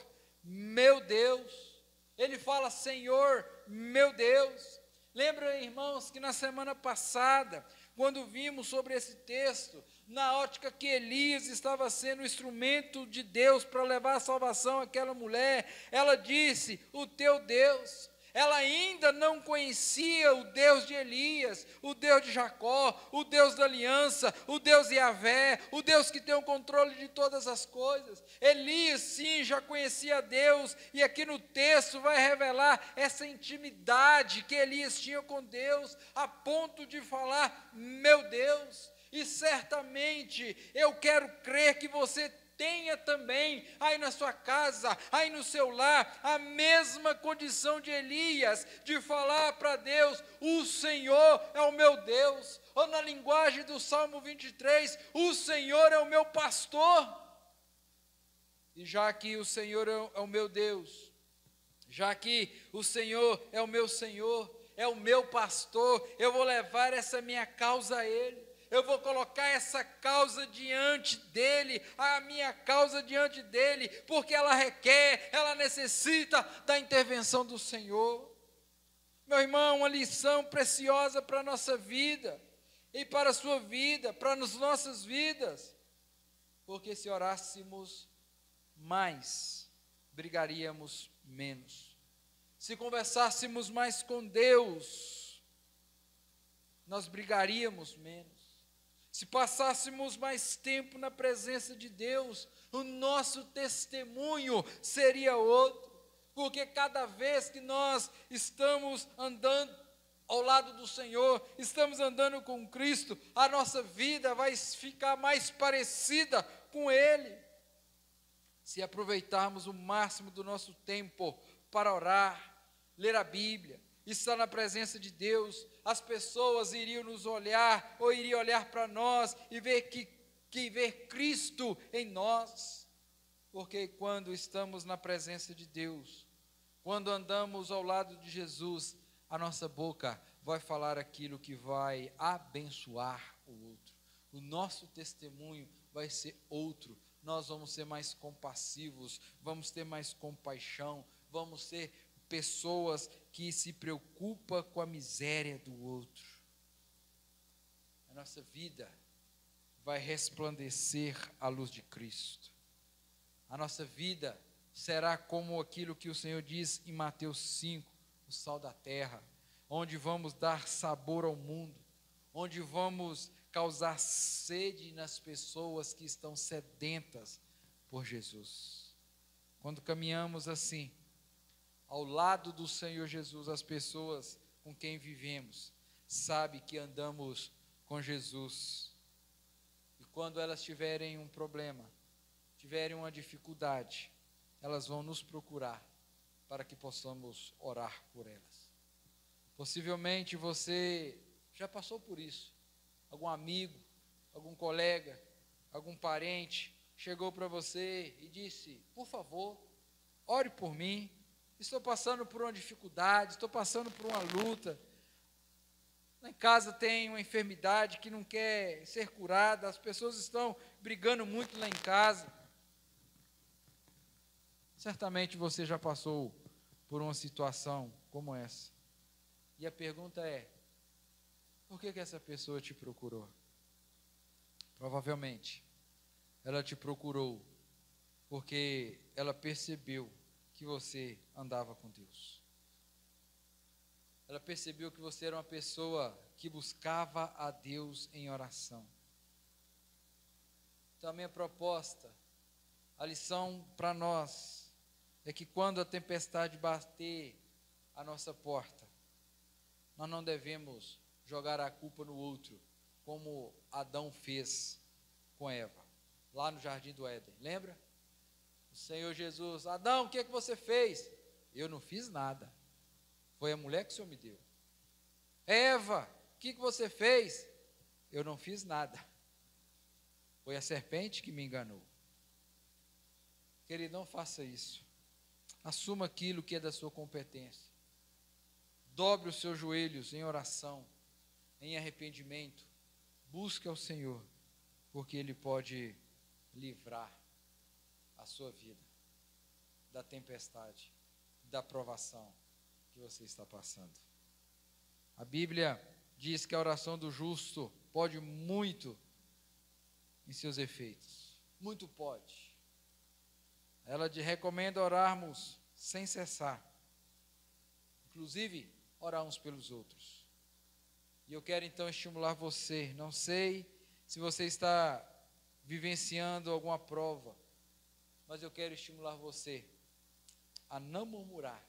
meu Deus. Ele fala: Senhor, meu Deus. Lembra, irmãos, que na semana passada, quando vimos sobre esse texto, na ótica que Elias estava sendo o instrumento de Deus para levar a salvação àquela mulher, ela disse: o teu Deus. Ela ainda não conhecia o Deus de Elias, o Deus de Jacó, o Deus da aliança, o Deus Yahvé, o Deus que tem o controle de todas as coisas. Elias, sim, já conhecia Deus, e aqui no texto vai revelar essa intimidade que Elias tinha com Deus, a ponto de falar: meu Deus. E certamente eu quero crer que você tenha também aí na sua casa, aí no seu lar, a mesma condição de Elias, de falar para Deus: o Senhor é o meu Deus, ou na linguagem do Salmo 23, o Senhor é o meu pastor. E já que o Senhor é o meu Deus, já que o Senhor é o meu Senhor, é o meu pastor, eu vou levar essa minha causa a Ele. Eu vou colocar essa causa diante dEle, a minha causa diante dEle, porque ela requer, ela necessita da intervenção do Senhor. Meu irmão, uma lição preciosa para a nossa vida, e para a sua vida, para as nossas vidas, porque se orássemos mais, brigaríamos menos. Se conversássemos mais com Deus, nós brigaríamos menos. Se passássemos mais tempo na presença de Deus, o nosso testemunho seria outro, porque cada vez que nós estamos andando ao lado do Senhor, estamos andando com Cristo, a nossa vida vai ficar mais parecida com Ele. se aproveitarmos o máximo do nosso tempo para orar, ler a Bíblia, estar na presença de Deus, as pessoas iriam nos olhar, ou iriam olhar para nós e ver ver Cristo em nós. Porque quando estamos na presença de Deus, quando andamos ao lado de Jesus, a nossa boca vai falar aquilo que vai abençoar o outro. O nosso testemunho vai ser outro. Nós vamos ser mais compassivos, vamos ter mais compaixão, vamos ser pessoas que se preocupam com a miséria do outro. A nossa vida vai resplandecer a luz de Cristo. A nossa vida será como aquilo que o Senhor diz em Mateus 5, o sal da terra, onde vamos dar sabor ao mundo, onde vamos causar sede nas pessoas que estão sedentas por Jesus. Quando caminhamos assim, ao lado do Senhor Jesus, as pessoas com quem vivemos, sabem que andamos com Jesus. E quando elas tiverem um problema, tiverem uma dificuldade, elas vão nos procurar para que possamos orar por elas. Possivelmente você já passou por isso. Algum amigo, algum colega, algum parente chegou para você e disse: por favor, ore por mim, estou passando por uma dificuldade, estou passando por uma luta. Lá em casa tem uma enfermidade que não quer ser curada, as pessoas estão brigando muito lá em casa. Certamente você já passou por uma situação como essa. E a pergunta é: por que essa pessoa te procurou? Provavelmente, ela te procurou porque ela percebeu que você andava com Deus. Ela percebeu que você era uma pessoa que buscava a Deus em oração. Então, a minha proposta, a lição para nós, é que quando a tempestade bater à nossa porta, nós não devemos jogar a culpa no outro, como Adão fez com Eva, lá no Jardim do Éden. Lembra? O Senhor Jesus: Adão, o que você fez? Eu não fiz nada. Foi a mulher que o Senhor me deu. Eva, o que você fez? Eu não fiz nada. Foi a serpente que me enganou. Querido, não faça isso. Assuma aquilo que é da sua competência. Dobre os seus joelhos em oração, em arrependimento. Busque ao Senhor, porque Ele pode livrar a sua vida da tempestade, da provação que você está passando. A Bíblia diz que a oração do justo pode muito em seus efeitos. Muito pode. Ela recomenda orarmos sem cessar. Inclusive, orar uns pelos outros. E eu quero então estimular você. Não sei se você está vivenciando alguma prova, mas eu quero estimular você a não murmurar,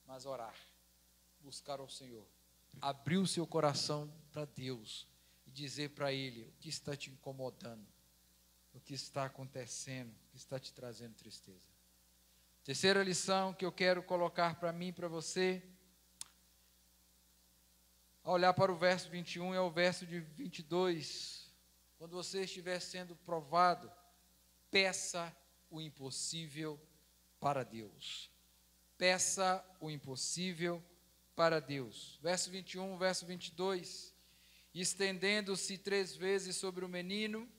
mas orar, buscar ao Senhor, abrir o seu coração para Deus e dizer para Ele o que está te incomodando, o que está acontecendo, o que está te trazendo tristeza. Terceira lição que eu quero colocar para mim e para você, ao olhar para o verso 21 e ao verso de 22, quando você estiver sendo provado, peça o impossível para Deus. Peça o impossível para Deus. Verso 21, verso 22. Estendendo-se 3 vezes sobre o menino,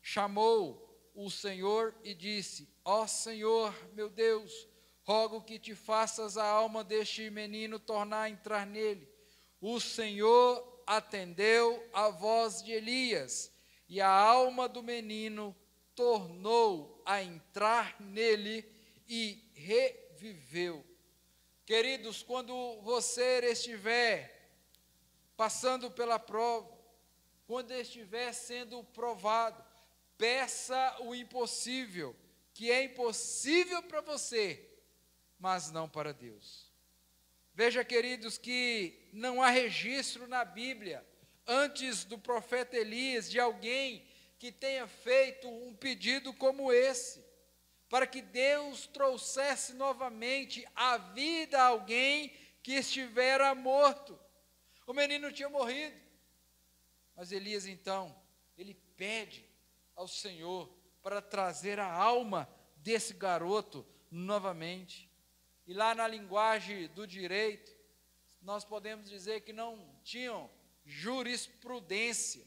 chamou o Senhor e disse: ó Senhor, meu Deus, rogo que te faças a alma deste menino tornar a entrar nele. O Senhor atendeu a voz de Elias, e a alma do menino tornou a entrar nele e reviveu. Queridos, quando você estiver passando pela prova, quando estiver sendo provado, peça o impossível, que é impossível para você, mas não para Deus. Veja, queridos, que não há registro na Bíblia, antes do profeta Elias, de alguém que tenha feito um pedido como esse. para que Deus trouxesse novamente a vida a alguém que estivera morto. O menino tinha morrido, mas Elias então, ele pede ao Senhor para trazer a alma desse garoto novamente. E lá na linguagem do direito, nós podemos dizer que não tinham jurisprudência.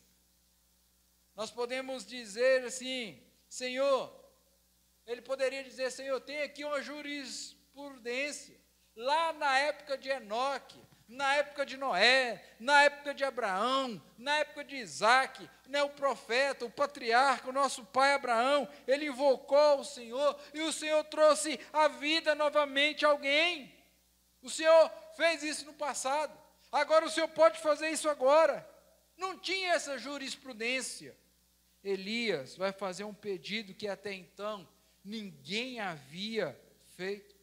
Nós podemos dizer assim, Senhor, ele poderia dizer, Senhor, tem aqui uma jurisprudência. Lá na época de Enoque, na época de Noé, na época de Abraão, na época de Isaac, né, o profeta, o patriarca, o nosso pai Abraão, ele invocou o Senhor e o Senhor trouxe a vida novamente a alguém. O Senhor fez isso no passado, agora o Senhor pode fazer isso agora. Não tinha essa jurisprudência. Elias vai fazer um pedido que até então ninguém havia feito.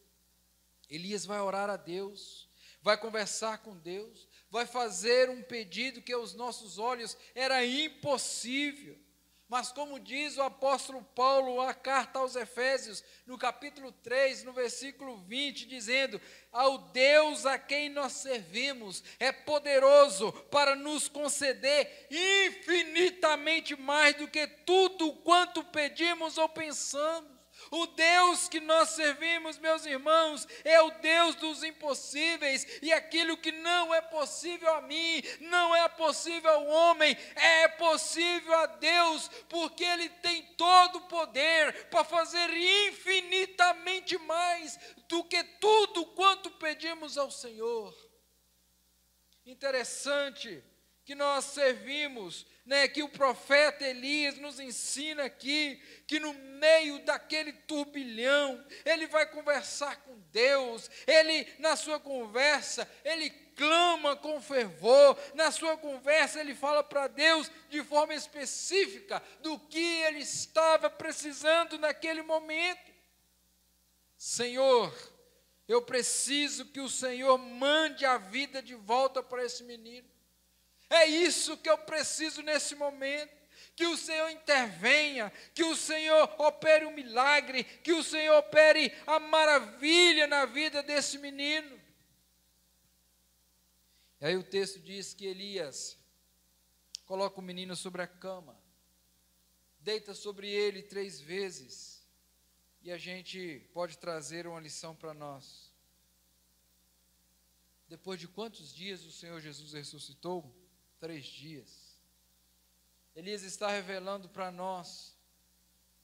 Elias vai orar a Deus, vai conversar com Deus, vai fazer um pedido que aos nossos olhos era impossível. Mas como diz o apóstolo Paulo, a carta aos Efésios, no capítulo 3, no versículo 20, dizendo, ao Deus a quem nós servimos é poderoso para nos conceder infinitamente mais do que tudo quanto pedimos ou pensamos. O Deus que nós servimos, meus irmãos, é o Deus dos impossíveis, e aquilo que não é possível a mim, não é possível ao homem, é possível a Deus, porque Ele tem todo o poder para fazer infinitamente mais do que tudo quanto pedimos ao Senhor. Interessante que nós servimos, né, que o profeta Elias nos ensina aqui, que no meio daquele turbilhão, ele vai conversar com Deus, ele na sua conversa, ele clama com fervor, na sua conversa ele fala para Deus de forma específica do que ele estava precisando naquele momento. Senhor, eu preciso que o Senhor mande a vida de volta para esse menino. É isso que eu preciso nesse momento, que o Senhor intervenha, que o Senhor opere um milagre, que o Senhor opere a maravilha na vida desse menino. E aí o texto diz que Elias coloca o menino sobre a cama, deita sobre ele 3 vezes, e a gente pode trazer uma lição para nós. Depois de quantos dias o Senhor Jesus ressuscitou? 3 dias. Elias está revelando para nós,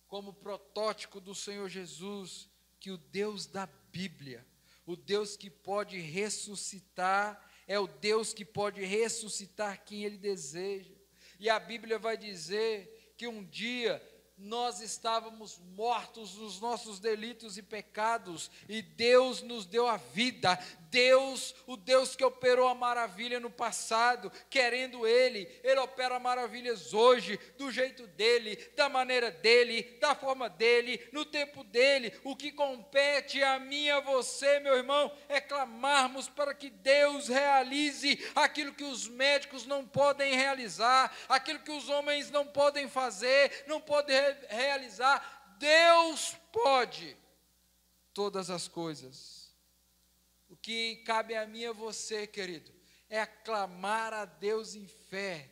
como protótipo do Senhor Jesus, que o Deus da Bíblia, o Deus que pode ressuscitar, é o Deus que pode ressuscitar quem Ele deseja. E a Bíblia vai dizer que um dia nós estávamos mortos nos nossos delitos e pecados, e Deus nos deu a vida. Deus, o Deus que operou a maravilha no passado, querendo Ele opera maravilhas hoje, do jeito dEle, da maneira dEle, da forma dEle, no tempo dEle. O que compete a mim e a você, meu irmão, é clamarmos para que Deus realize aquilo que os médicos não podem realizar, aquilo que os homens não podem fazer, não podem realizar. Deus pode todas as coisas. O que cabe a mim e a você, querido, é aclamar a Deus em fé.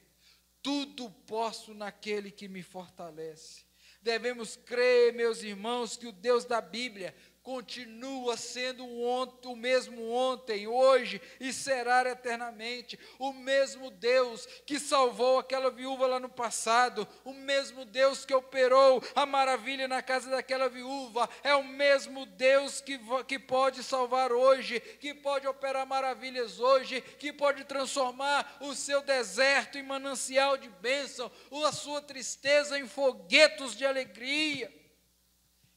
Tudo posso naquele que me fortalece. Devemos crer, meus irmãos, que o Deus da Bíblia continua sendo o mesmo ontem, hoje e será eternamente. O mesmo Deus que salvou aquela viúva lá no passado, o mesmo Deus que operou a maravilha na casa daquela viúva, é o mesmo Deus que pode salvar hoje, que pode operar maravilhas hoje, que pode transformar o seu deserto em manancial de bênção, a sua tristeza em foguetos de alegria.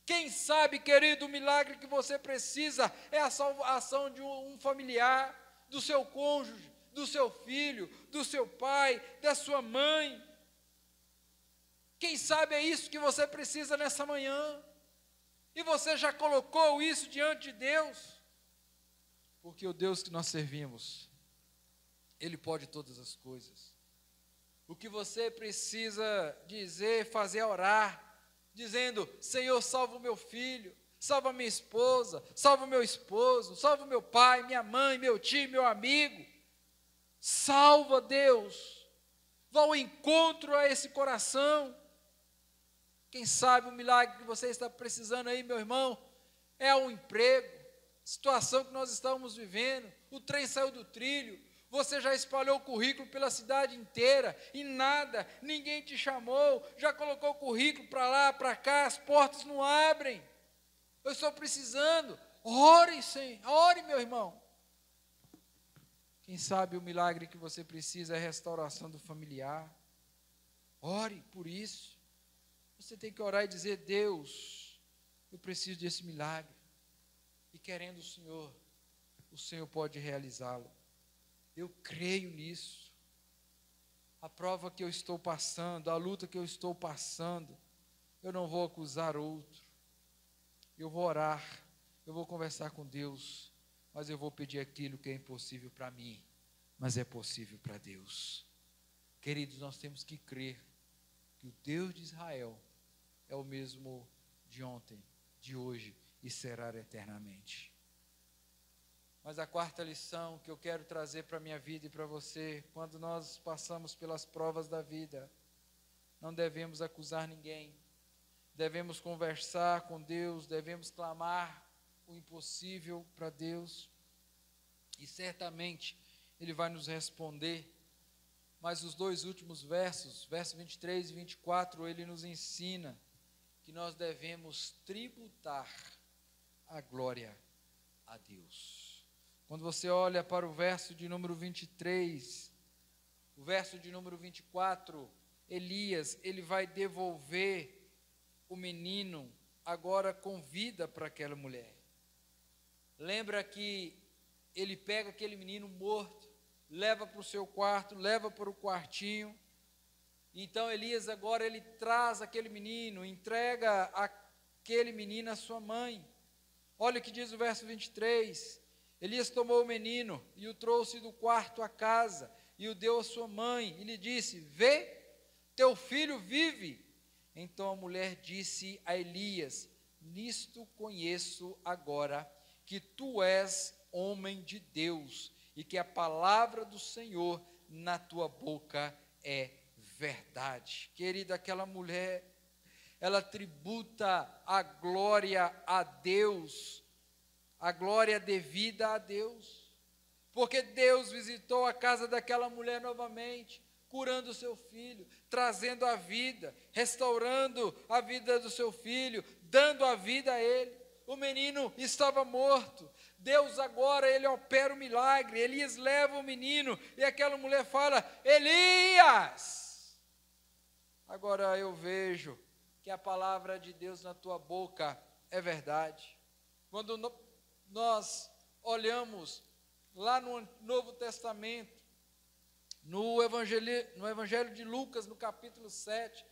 Quem sabe, querido, o milagre que você precisa é a salvação de um familiar, do seu cônjuge, do seu filho, do seu pai, da sua mãe. Quem sabe é isso que você precisa nessa manhã, e você já colocou isso diante de Deus, porque o Deus que nós servimos, Ele pode todas as coisas. O que você precisa dizer, fazer, orar, dizendo: Senhor, salva o meu filho, salva a minha esposa, salva o meu esposo, salva o meu pai, minha mãe, meu tio, meu amigo. Salva, Deus. Vá ao encontro a esse coração. Quem sabe o milagre que você está precisando aí, meu irmão, é um emprego, situação que nós estamos vivendo, o trem saiu do trilho, você já espalhou o currículo pela cidade inteira e nada, ninguém te chamou, já colocou o currículo para lá, para cá, as portas não abrem. Eu estou precisando. Ore, Senhor, ore, meu irmão. Quem sabe o milagre que você precisa é a restauração do familiar. Ore por isso. Você tem que orar e dizer: Deus, eu preciso desse milagre. E querendo o Senhor pode realizá-lo. Eu creio nisso. A prova que eu estou passando, a luta que eu estou passando, eu não vou acusar outro. Eu vou orar, eu vou conversar com Deus, mas eu vou pedir aquilo que é impossível para mim, mas é possível para Deus. Queridos, nós temos que crer que o Deus de Israel é o mesmo de ontem, de hoje e será eternamente. Mas a quarta lição que eu quero trazer para a minha vida e para você, quando nós passamos pelas provas da vida, não devemos acusar ninguém, devemos conversar com Deus, devemos clamar o impossível para Deus, e certamente Ele vai nos responder. Mas os dois últimos versos, versos 23 e 24, Ele nos ensina que nós devemos tributar a glória a Deus. Quando você olha para o verso de número 23, o verso de número 24, Elias, ele vai devolver o menino agora com vida para aquela mulher. Lembra que ele pega aquele menino morto, leva para o seu quarto, leva para o quartinho. Então Elias agora ele traz aquele menino, entrega aquele menino à sua mãe. Olha o que diz o verso 23. Elias tomou o menino e o trouxe do quarto à casa e o deu à sua mãe e lhe disse: vê, teu filho vive. Então a mulher disse a Elias: nisto conheço agora que tu és homem de Deus e que a palavra do Senhor na tua boca é verdade. Querida, aquela mulher, ela tributa a glória a Deus, a glória devida a Deus, porque Deus visitou a casa daquela mulher novamente, curando o seu filho, trazendo a vida, restaurando a vida do seu filho, dando a vida a ele. O menino estava morto, Deus agora, ele opera o milagre. Elias leva o menino e aquela mulher fala: Elias! Agora eu vejo que a palavra de Deus na tua boca é verdade. Quando nós olhamos lá no Novo Testamento, no Evangelho de Lucas, no capítulo 7,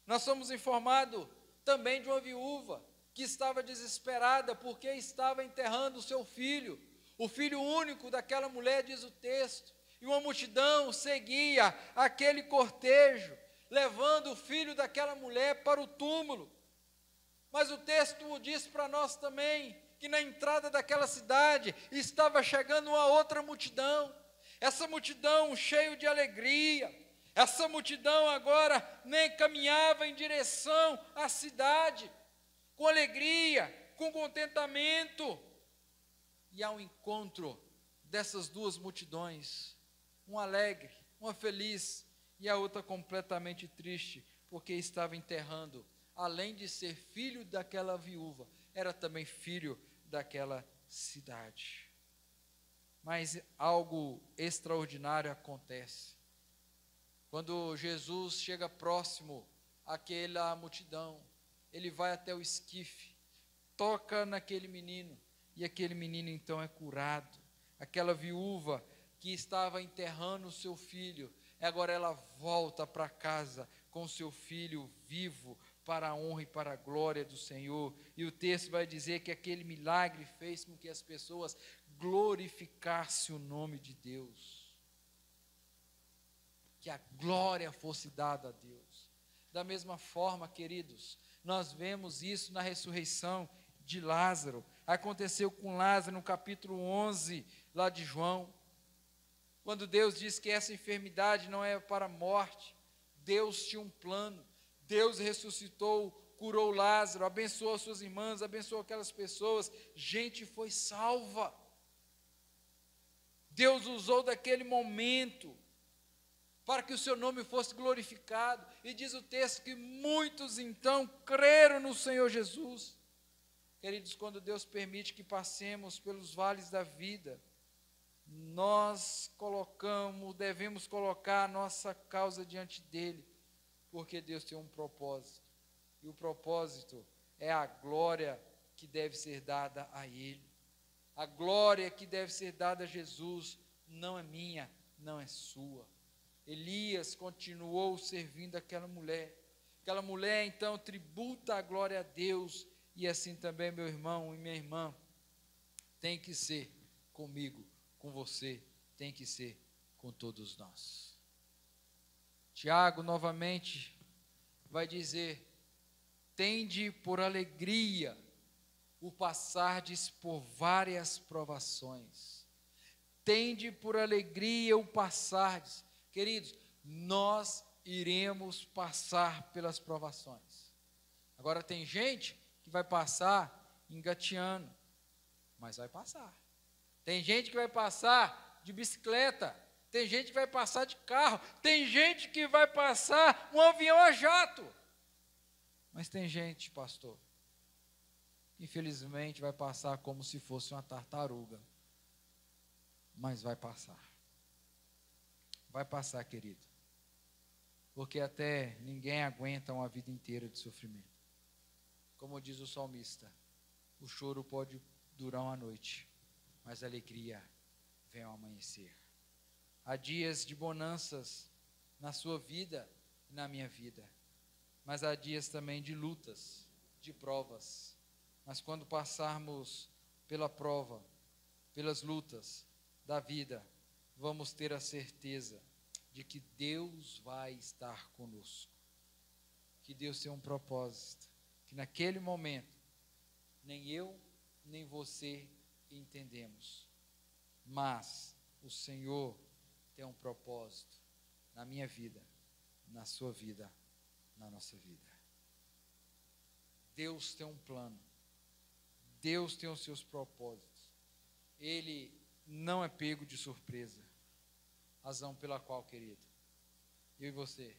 nós somos informados também de uma viúva que estava desesperada porque estava enterrando o seu filho, o filho único daquela mulher, diz o texto, e uma multidão seguia aquele cortejo, levando o filho daquela mulher para o túmulo. Mas o texto diz para nós também que na entrada daquela cidade estava chegando uma outra multidão, essa multidão cheia de alegria, essa multidão agora nem caminhava em direção à cidade, com alegria, com contentamento, e ao encontro dessas duas multidões, uma alegre, uma feliz, e a outra completamente triste, porque estava enterrando, além de ser filho daquela viúva, era também filho daquela cidade. Mas algo extraordinário acontece. Quando Jesus chega próximo àquela multidão, ele vai até o esquife, toca naquele menino, e aquele menino então é curado. Aquela viúva que estava enterrando o seu filho, agora ela volta para casa com seu filho vivo, para a honra e para a glória do Senhor. E o texto vai dizer que aquele milagre fez com que as pessoas glorificassem o nome de Deus, que a glória fosse dada a Deus. Da mesma forma, queridos, Nós vemos isso na ressurreição de Lázaro. Aconteceu com Lázaro no capítulo 11, lá de João. Quando Deus diz que essa enfermidade não é para a morte, Deus tinha um plano. Deus ressuscitou, curou Lázaro, abençoou suas irmãs, abençoou aquelas pessoas. Gente foi salva. Deus usou daquele momento para que o seu nome fosse glorificado. E diz o texto que muitos então creram no Senhor Jesus. Queridos, quando Deus permite que passemos pelos vales da vida, nós devemos colocar a nossa causa diante dele, porque Deus tem um propósito. E o propósito é a glória que deve ser dada a ele. A glória que deve ser dada a Jesus não é minha, não é sua. Elias continuou servindo aquela mulher. Aquela mulher então tributa a glória a Deus. E assim também, meu irmão e minha irmã, tem que ser comigo, com você, tem que ser com todos nós. Tiago novamente vai dizer: tende por alegria o passardes por várias provações. Tende por alegria o passardes. Queridos, nós iremos passar pelas provações. Agora tem gente que vai passar engateando, mas vai passar. Tem gente que vai passar de bicicleta, tem gente que vai passar de carro, tem gente que vai passar um avião a jato. Mas tem gente, pastor, que infelizmente vai passar como se fosse uma tartaruga. Mas vai passar. Vai passar, querido. Porque até ninguém aguenta uma vida inteira de sofrimento. Como diz o salmista, o choro pode durar uma noite, mas a alegria vem ao amanhecer. Há dias de bonanças na sua vida e na minha vida, mas há dias também de lutas, de provas. Mas quando passarmos pela prova, pelas lutas da vida, vamos ter a certeza de que Deus vai estar conosco. Que Deus tem um propósito, que naquele momento, nem eu, nem você entendemos. Mas o Senhor tem um propósito na minha vida, na sua vida, na nossa vida. Deus tem um plano. Deus tem os seus propósitos. Ele não é pego de surpresa. Razão pela qual, querido, eu e você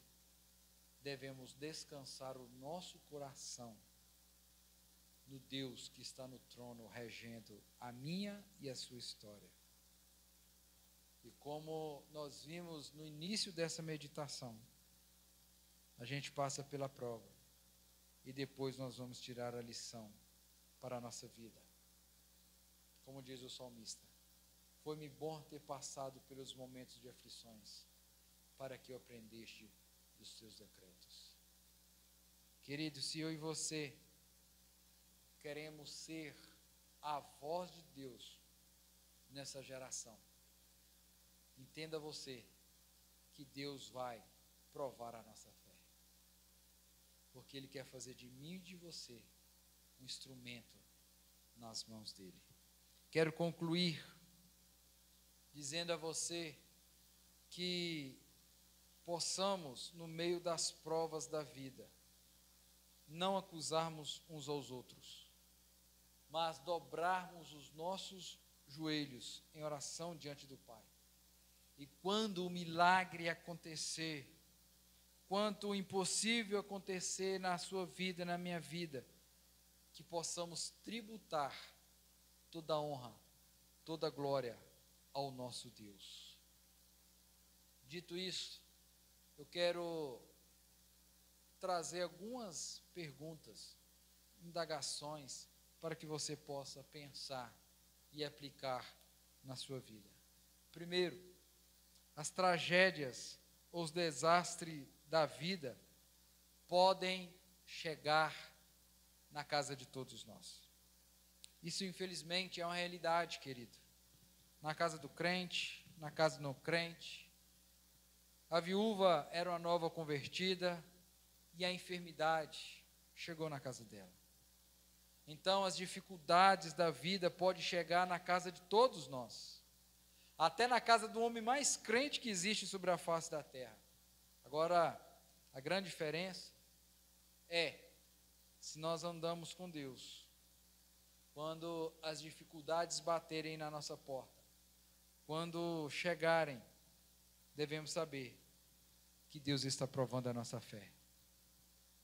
devemos descansar o nosso coração no Deus que está no trono regendo a minha e a sua história. E como nós vimos no início dessa meditação, a gente passa pela prova e depois nós vamos tirar a lição para a nossa vida. Como diz o salmista, foi-me bom ter passado pelos momentos de aflições, para que eu aprendesse dos teus decretos. Querido, se eu e você queremos ser a voz de Deus nessa geração, entenda você que Deus vai provar a nossa fé, porque Ele quer fazer de mim e de você um instrumento nas mãos dEle. Quero concluir dizendo a você que possamos, no meio das provas da vida, não acusarmos uns aos outros, mas dobrarmos os nossos joelhos em oração diante do Pai. E quando o milagre acontecer, quando o impossível acontecer na sua vida, na minha vida, que possamos tributar toda a honra, toda a glória ao nosso Deus. Dito isso, eu quero trazer algumas perguntas, indagações, para que você possa pensar e aplicar na sua vida. Primeiro, as tragédias ou os desastres da vida podem chegar na casa de todos nós. Isso, infelizmente, é uma realidade, querido. Na casa do crente, na casa do não crente. A viúva era uma nova convertida e a enfermidade chegou na casa dela. Então, as dificuldades da vida podem chegar na casa de todos nós, até na casa do homem mais crente que existe sobre a face da terra. Agora, a grande diferença é se nós andamos com Deus. Quando as dificuldades baterem na nossa porta, quando chegarem, devemos saber que Deus está provando a nossa fé.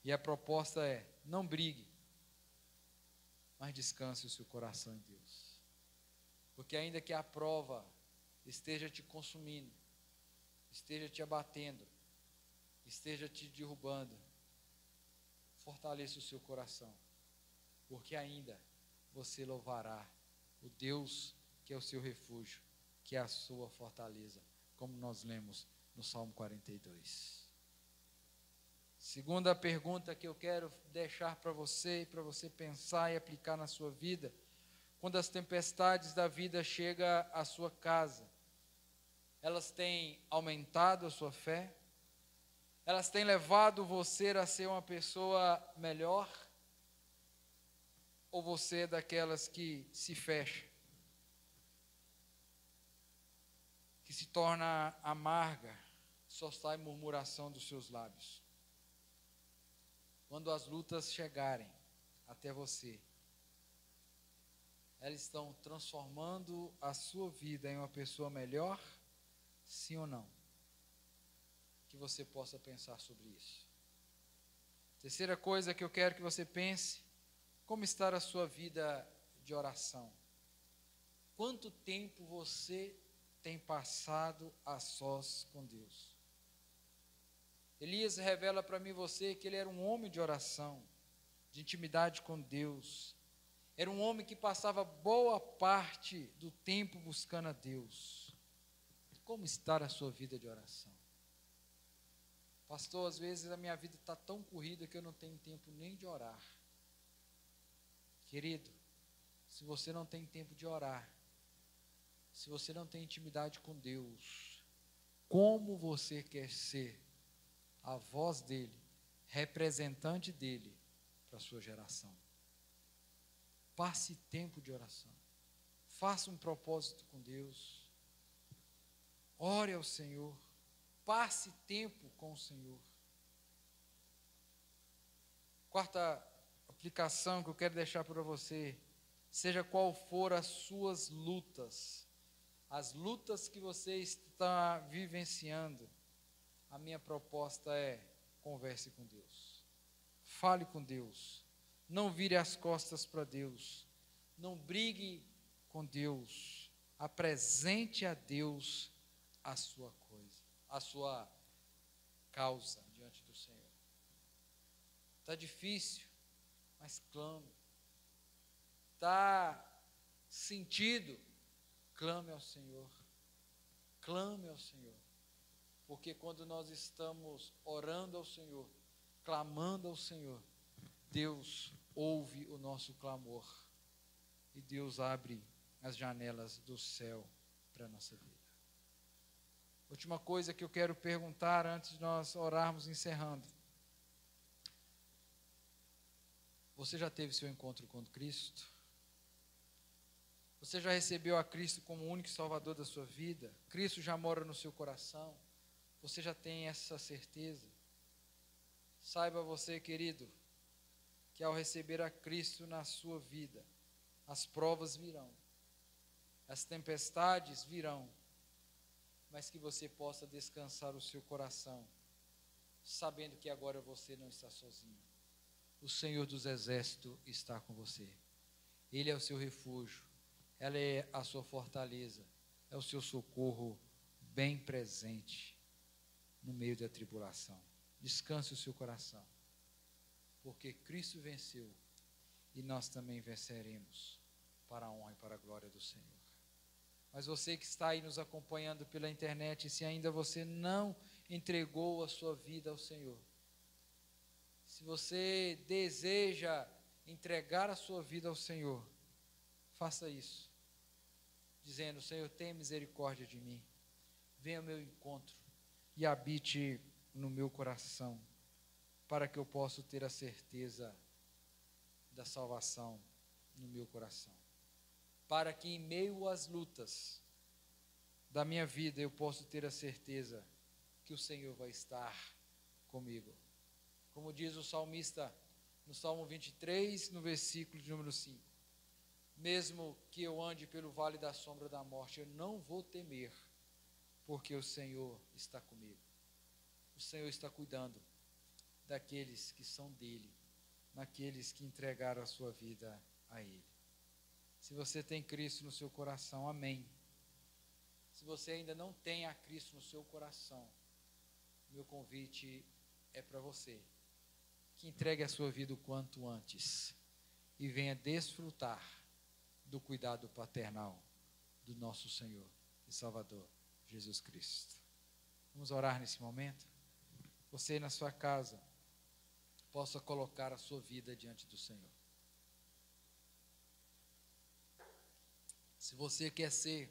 E a proposta é: não brigue, mas descanse o seu coração em Deus. Porque ainda que a prova esteja te consumindo, esteja te abatendo, esteja te derrubando, fortaleça o seu coração, porque ainda você louvará o Deus que é o seu refúgio, que é a sua fortaleza, como nós lemos no Salmo 42. Segunda pergunta que eu quero deixar para você pensar e aplicar na sua vida: quando as tempestades da vida chegam à sua casa, elas têm aumentado a sua fé? Elas têm levado você a ser uma pessoa melhor? Ou você é daquelas que se fecha, que se torna amarga, só sai murmuração dos seus lábios? Quando as lutas chegarem até você, elas estão transformando a sua vida em uma pessoa melhor? Sim ou não? Que você possa pensar sobre isso. Terceira coisa que eu quero que você pense: como está a sua vida de oração? Quanto tempo você tem passado a sós com Deus? Elias revela para mim e você que ele era um homem de oração, de intimidade com Deus. Era um homem que passava boa parte do tempo buscando a Deus. Como está a sua vida de oração? Pastor, às vezes a minha vida está tão corrida que eu não tenho tempo nem de orar. Querido, se você não tem tempo de orar, se você não tem intimidade com Deus, como você quer ser a voz dele, representante dele para a sua geração? Passe tempo de oração. Faça um propósito com Deus. Ore ao Senhor. Passe tempo com o Senhor. Quarta aplicação que eu quero deixar para você: seja qual for as suas lutas, as lutas que você está vivenciando, a minha proposta é: converse com Deus. Fale com Deus. Não vire as costas para Deus. Não brigue com Deus. Apresente a Deus a sua coisa, a sua causa diante do Senhor. Está difícil, mas clame. Está sentido, clame ao Senhor. Clame ao Senhor. Porque quando nós estamos orando ao Senhor, clamando ao Senhor, Deus ouve o nosso clamor e Deus abre as janelas do céu para a nossa vida. Última coisa que eu quero perguntar antes de nós orarmos encerrando: você já teve seu encontro com Cristo? Você já recebeu a Cristo como o único Salvador da sua vida? Cristo já mora no seu coração? Você já tem essa certeza? Saiba você, querido, que ao receber a Cristo na sua vida, as provas virão, as tempestades virão, mas que você possa descansar o seu coração, sabendo que agora você não está sozinho. O Senhor dos Exércitos está com você. Ele é o seu refúgio, ela é a sua fortaleza, é o seu socorro bem presente no meio da tribulação. Descanse o seu coração, porque Cristo venceu e nós também venceremos, para a honra e para a glória do Senhor. Mas você que está aí nos acompanhando pela internet, se ainda você não entregou a sua vida ao Senhor, se você deseja entregar a sua vida ao Senhor, faça isso, dizendo: Senhor, tenha misericórdia de mim, venha ao meu encontro e habite no meu coração, para que eu possa ter a certeza da salvação no meu coração, para que em meio às lutas da minha vida eu possa ter a certeza que o Senhor vai estar comigo. Como diz o salmista no Salmo 23, no versículo de número 5, mesmo que eu ande pelo vale da sombra da morte, eu não vou temer, porque o Senhor está comigo. O Senhor está cuidando daqueles que são dele, naqueles que entregaram a sua vida a ele. Se você tem Cristo no seu coração, amém. Se você ainda não tem a Cristo no seu coração, meu convite é para você, que entregue a sua vida o quanto antes e venha desfrutar do cuidado paternal do nosso Senhor e Salvador, Jesus Cristo. Vamos orar nesse momento? Você na sua casa possa colocar a sua vida diante do Senhor. Se você quer ser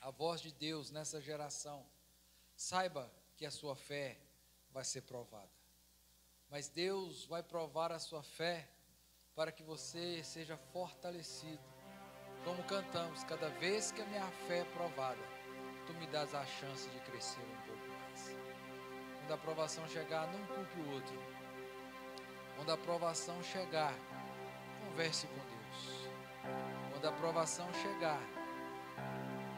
a voz de Deus nessa geração, saiba que a sua fé vai ser provada. Mas Deus vai provar a sua fé para que você seja fortalecido. Como cantamos, cada vez que a minha fé é provada, tu me dás a chance de crescer um pouco mais. Quando a provação chegar, não culpe o outro. Quando a provação chegar, converse com Deus. Quando a provação chegar,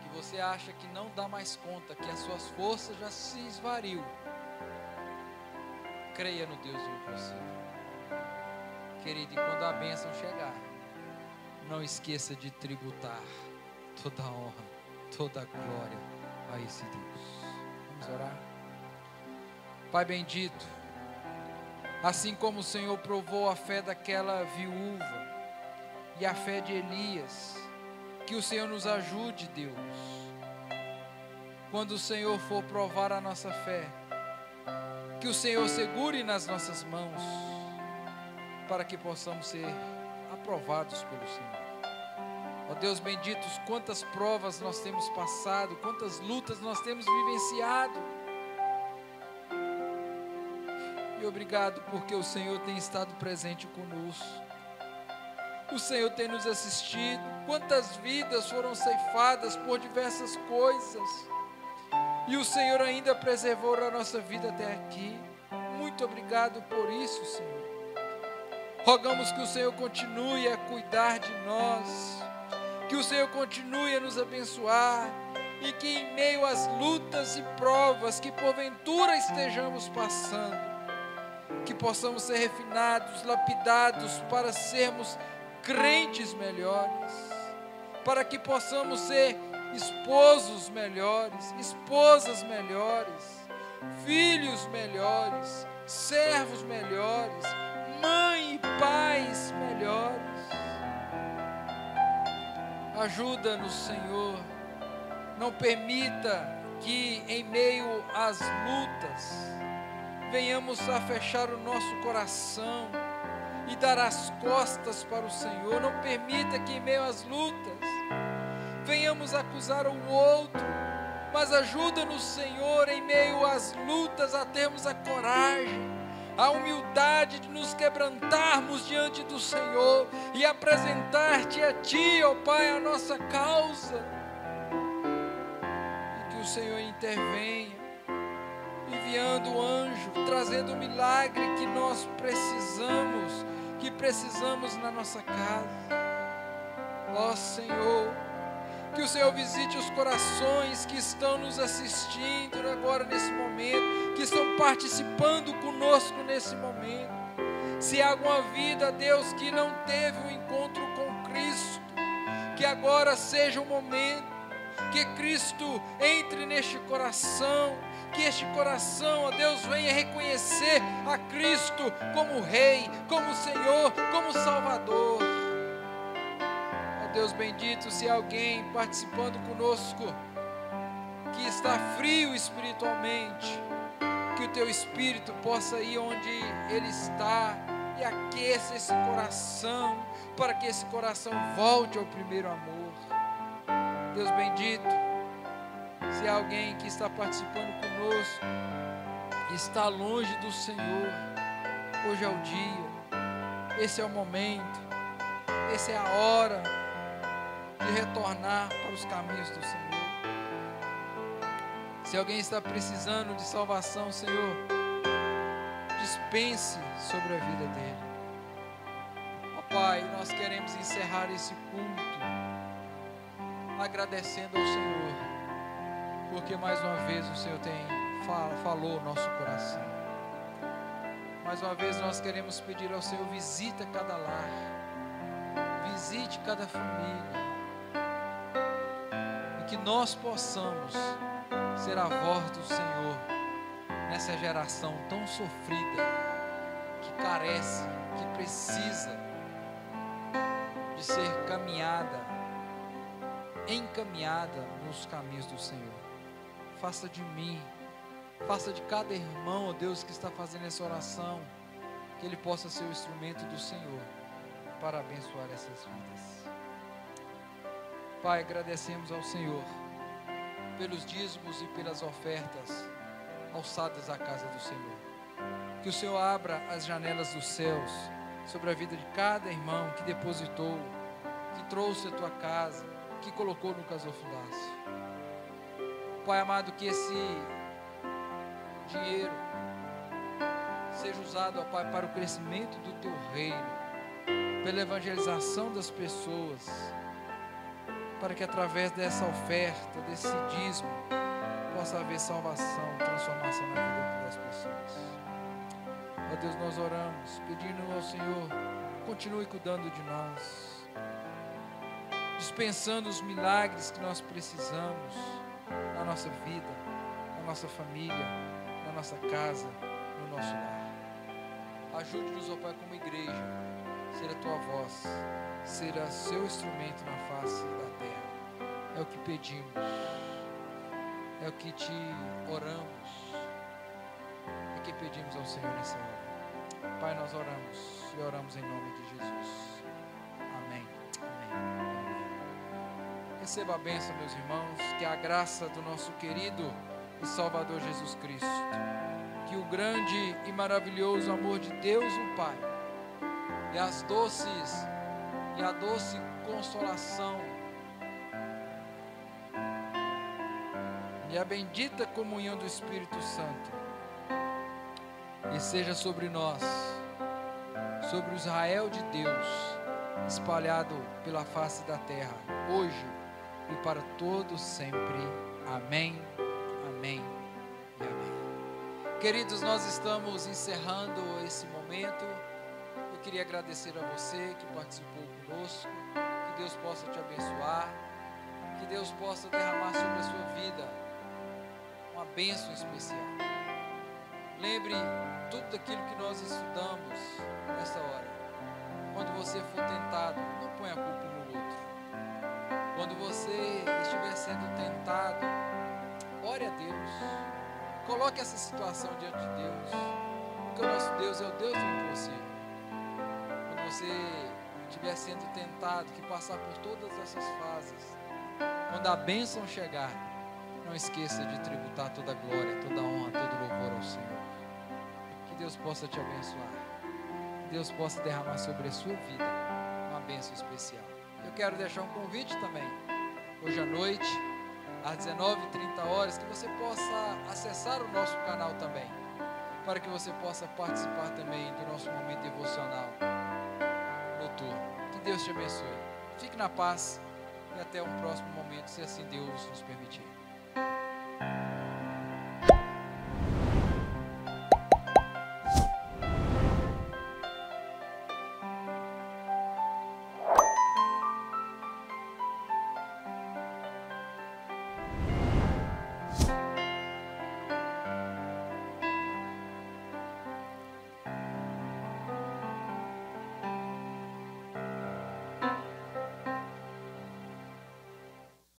que você acha que não dá mais conta, que as suas forças já se esvariam, creia no Deus do impossível. Querido, e quando a bênção chegar, não esqueça de tributar toda a honra, toda a glória a esse Deus. Vamos orar? Pai bendito, assim como o Senhor provou a fé daquela viúva e a fé de Elias, que o Senhor nos ajude, Deus, quando o Senhor for provar a nossa fé, que o Senhor segure nas nossas mãos, para que possamos ser aprovados pelo Senhor. Ó Deus bendito, quantas provas nós temos passado, quantas lutas nós temos vivenciado. E obrigado porque o Senhor tem estado presente conosco. O Senhor tem nos assistido. Quantas vidas foram ceifadas por diversas coisas. E o Senhor ainda preservou a nossa vida até aqui. Muito obrigado por isso, Senhor. Rogamos que o Senhor continue a cuidar de nós, que o Senhor continue a nos abençoar e que em meio às lutas e provas que porventura estejamos passando, que possamos ser refinados, lapidados para sermos crentes melhores, para que possamos ser esposos melhores, esposas melhores, filhos melhores, servos melhores, mãe e pais melhores. Ajuda-nos, Senhor. Não permita que em meio às lutas venhamos a fechar o nosso coração e dar as costas para o Senhor. Não permita que em meio às lutas venhamos acusar o outro, mas ajuda-nos, Senhor, em meio às lutas a termos a coragem, a humildade de nos quebrantarmos diante do Senhor e apresentar-te a Ti, ó Pai, a nossa causa, e que o Senhor intervenha, enviando o anjo, trazendo o milagre que nós precisamos na nossa casa. Ó Senhor, que o Senhor visite os corações que estão nos assistindo agora nesse momento, que estão participando conosco nesse momento. Se há alguma vida, Deus, que não teve um encontro com Cristo, que agora seja o momento, que Cristo entre neste coração, que este coração, ó Deus, venha reconhecer a Cristo como Rei, como Senhor, como Salvador. Ó Deus bendito, se há alguém participando conosco que está frio espiritualmente, que o Teu Espírito possa ir onde ele está e aqueça esse coração, para que esse coração volte ao primeiro amor. Deus bendito, se há alguém que está participando conosco e está longe do Senhor, hoje é o dia. esse é o momento, essa é a hora de retornar para os caminhos do Senhor. Se alguém está precisando de salvação, Senhor, dispense sobre a vida dele. Ó Pai, nós queremos encerrar esse culto agradecendo ao Senhor, porque mais uma vez o Senhor falou nosso coração. Mais uma vez nós queremos pedir ao Senhor, visita cada lar, visite cada família, e que nós possamos ser a voz do Senhor nessa geração tão sofrida, que carece, que precisa de ser encaminhada nos caminhos do Senhor. Faça de mim, faça de cada irmão, ó Deus, que está fazendo essa oração, que ele possa ser o instrumento do Senhor para abençoar essas vidas. Pai, agradecemos ao Senhor pelos dízimos e pelas ofertas alçadas à casa do Senhor. Que o Senhor abra as janelas dos céus sobre a vida de cada irmão que depositou, que trouxe a tua casa, que colocou no gasofilácio. Pai amado, que esse dinheiro seja usado, ó Pai, para o crescimento do teu reino, pela evangelização das pessoas, para que através dessa oferta, desse dízimo, possa haver salvação, transformação na vida das pessoas. Ó Deus, nós oramos, pedindo ao Senhor, continue cuidando de nós, dispensando os milagres que nós precisamos na nossa vida, na nossa família, na nossa casa, no nosso lar. Ajude-nos, ó Pai, como igreja, ser a tua voz, ser o seu instrumento na face da terra. É o que pedimos, é o que te oramos, é o que pedimos ao Senhor nessa hora. Pai, nós oramos e oramos em nome de Jesus. Amém. Amém. Amém. Receba a bênção, meus irmãos, que a graça do nosso querido e Salvador Jesus Cristo, que o grande e maravilhoso amor de Deus o Pai e a doce consolação e a bendita comunhão do Espírito Santo e seja sobre nós, sobre o Israel de Deus espalhado pela face da terra, hoje e para todos sempre. Amém, amém e amém. Queridos, nós estamos encerrando esse momento. Eu queria agradecer a você que participou conosco. Que Deus possa te abençoar, que Deus possa derramar sobre a sua vida uma bênção especial. Lembre tudo aquilo que nós estudamos nessa hora. Quando você for tentado, não ponha a culpa no outro. Quando você estiver sendo tentado, ore a Deus. Coloque essa situação diante de Deus, porque o nosso Deus é o Deus do impossível. Quando você estiver sendo tentado, que passar por todas essas fases, quando a bênção chegar, não esqueça de tributar toda a glória, toda a honra, todo louvor ao Senhor. Que Deus possa te abençoar, que Deus possa derramar sobre a sua vida uma bênção especial. Eu quero deixar um convite também, hoje à noite, às 19h30, que você possa acessar o nosso canal também, para que você possa participar também do nosso momento devocional noturno. Que Deus te abençoe. Fique na paz e até um próximo momento, se assim Deus nos permitir.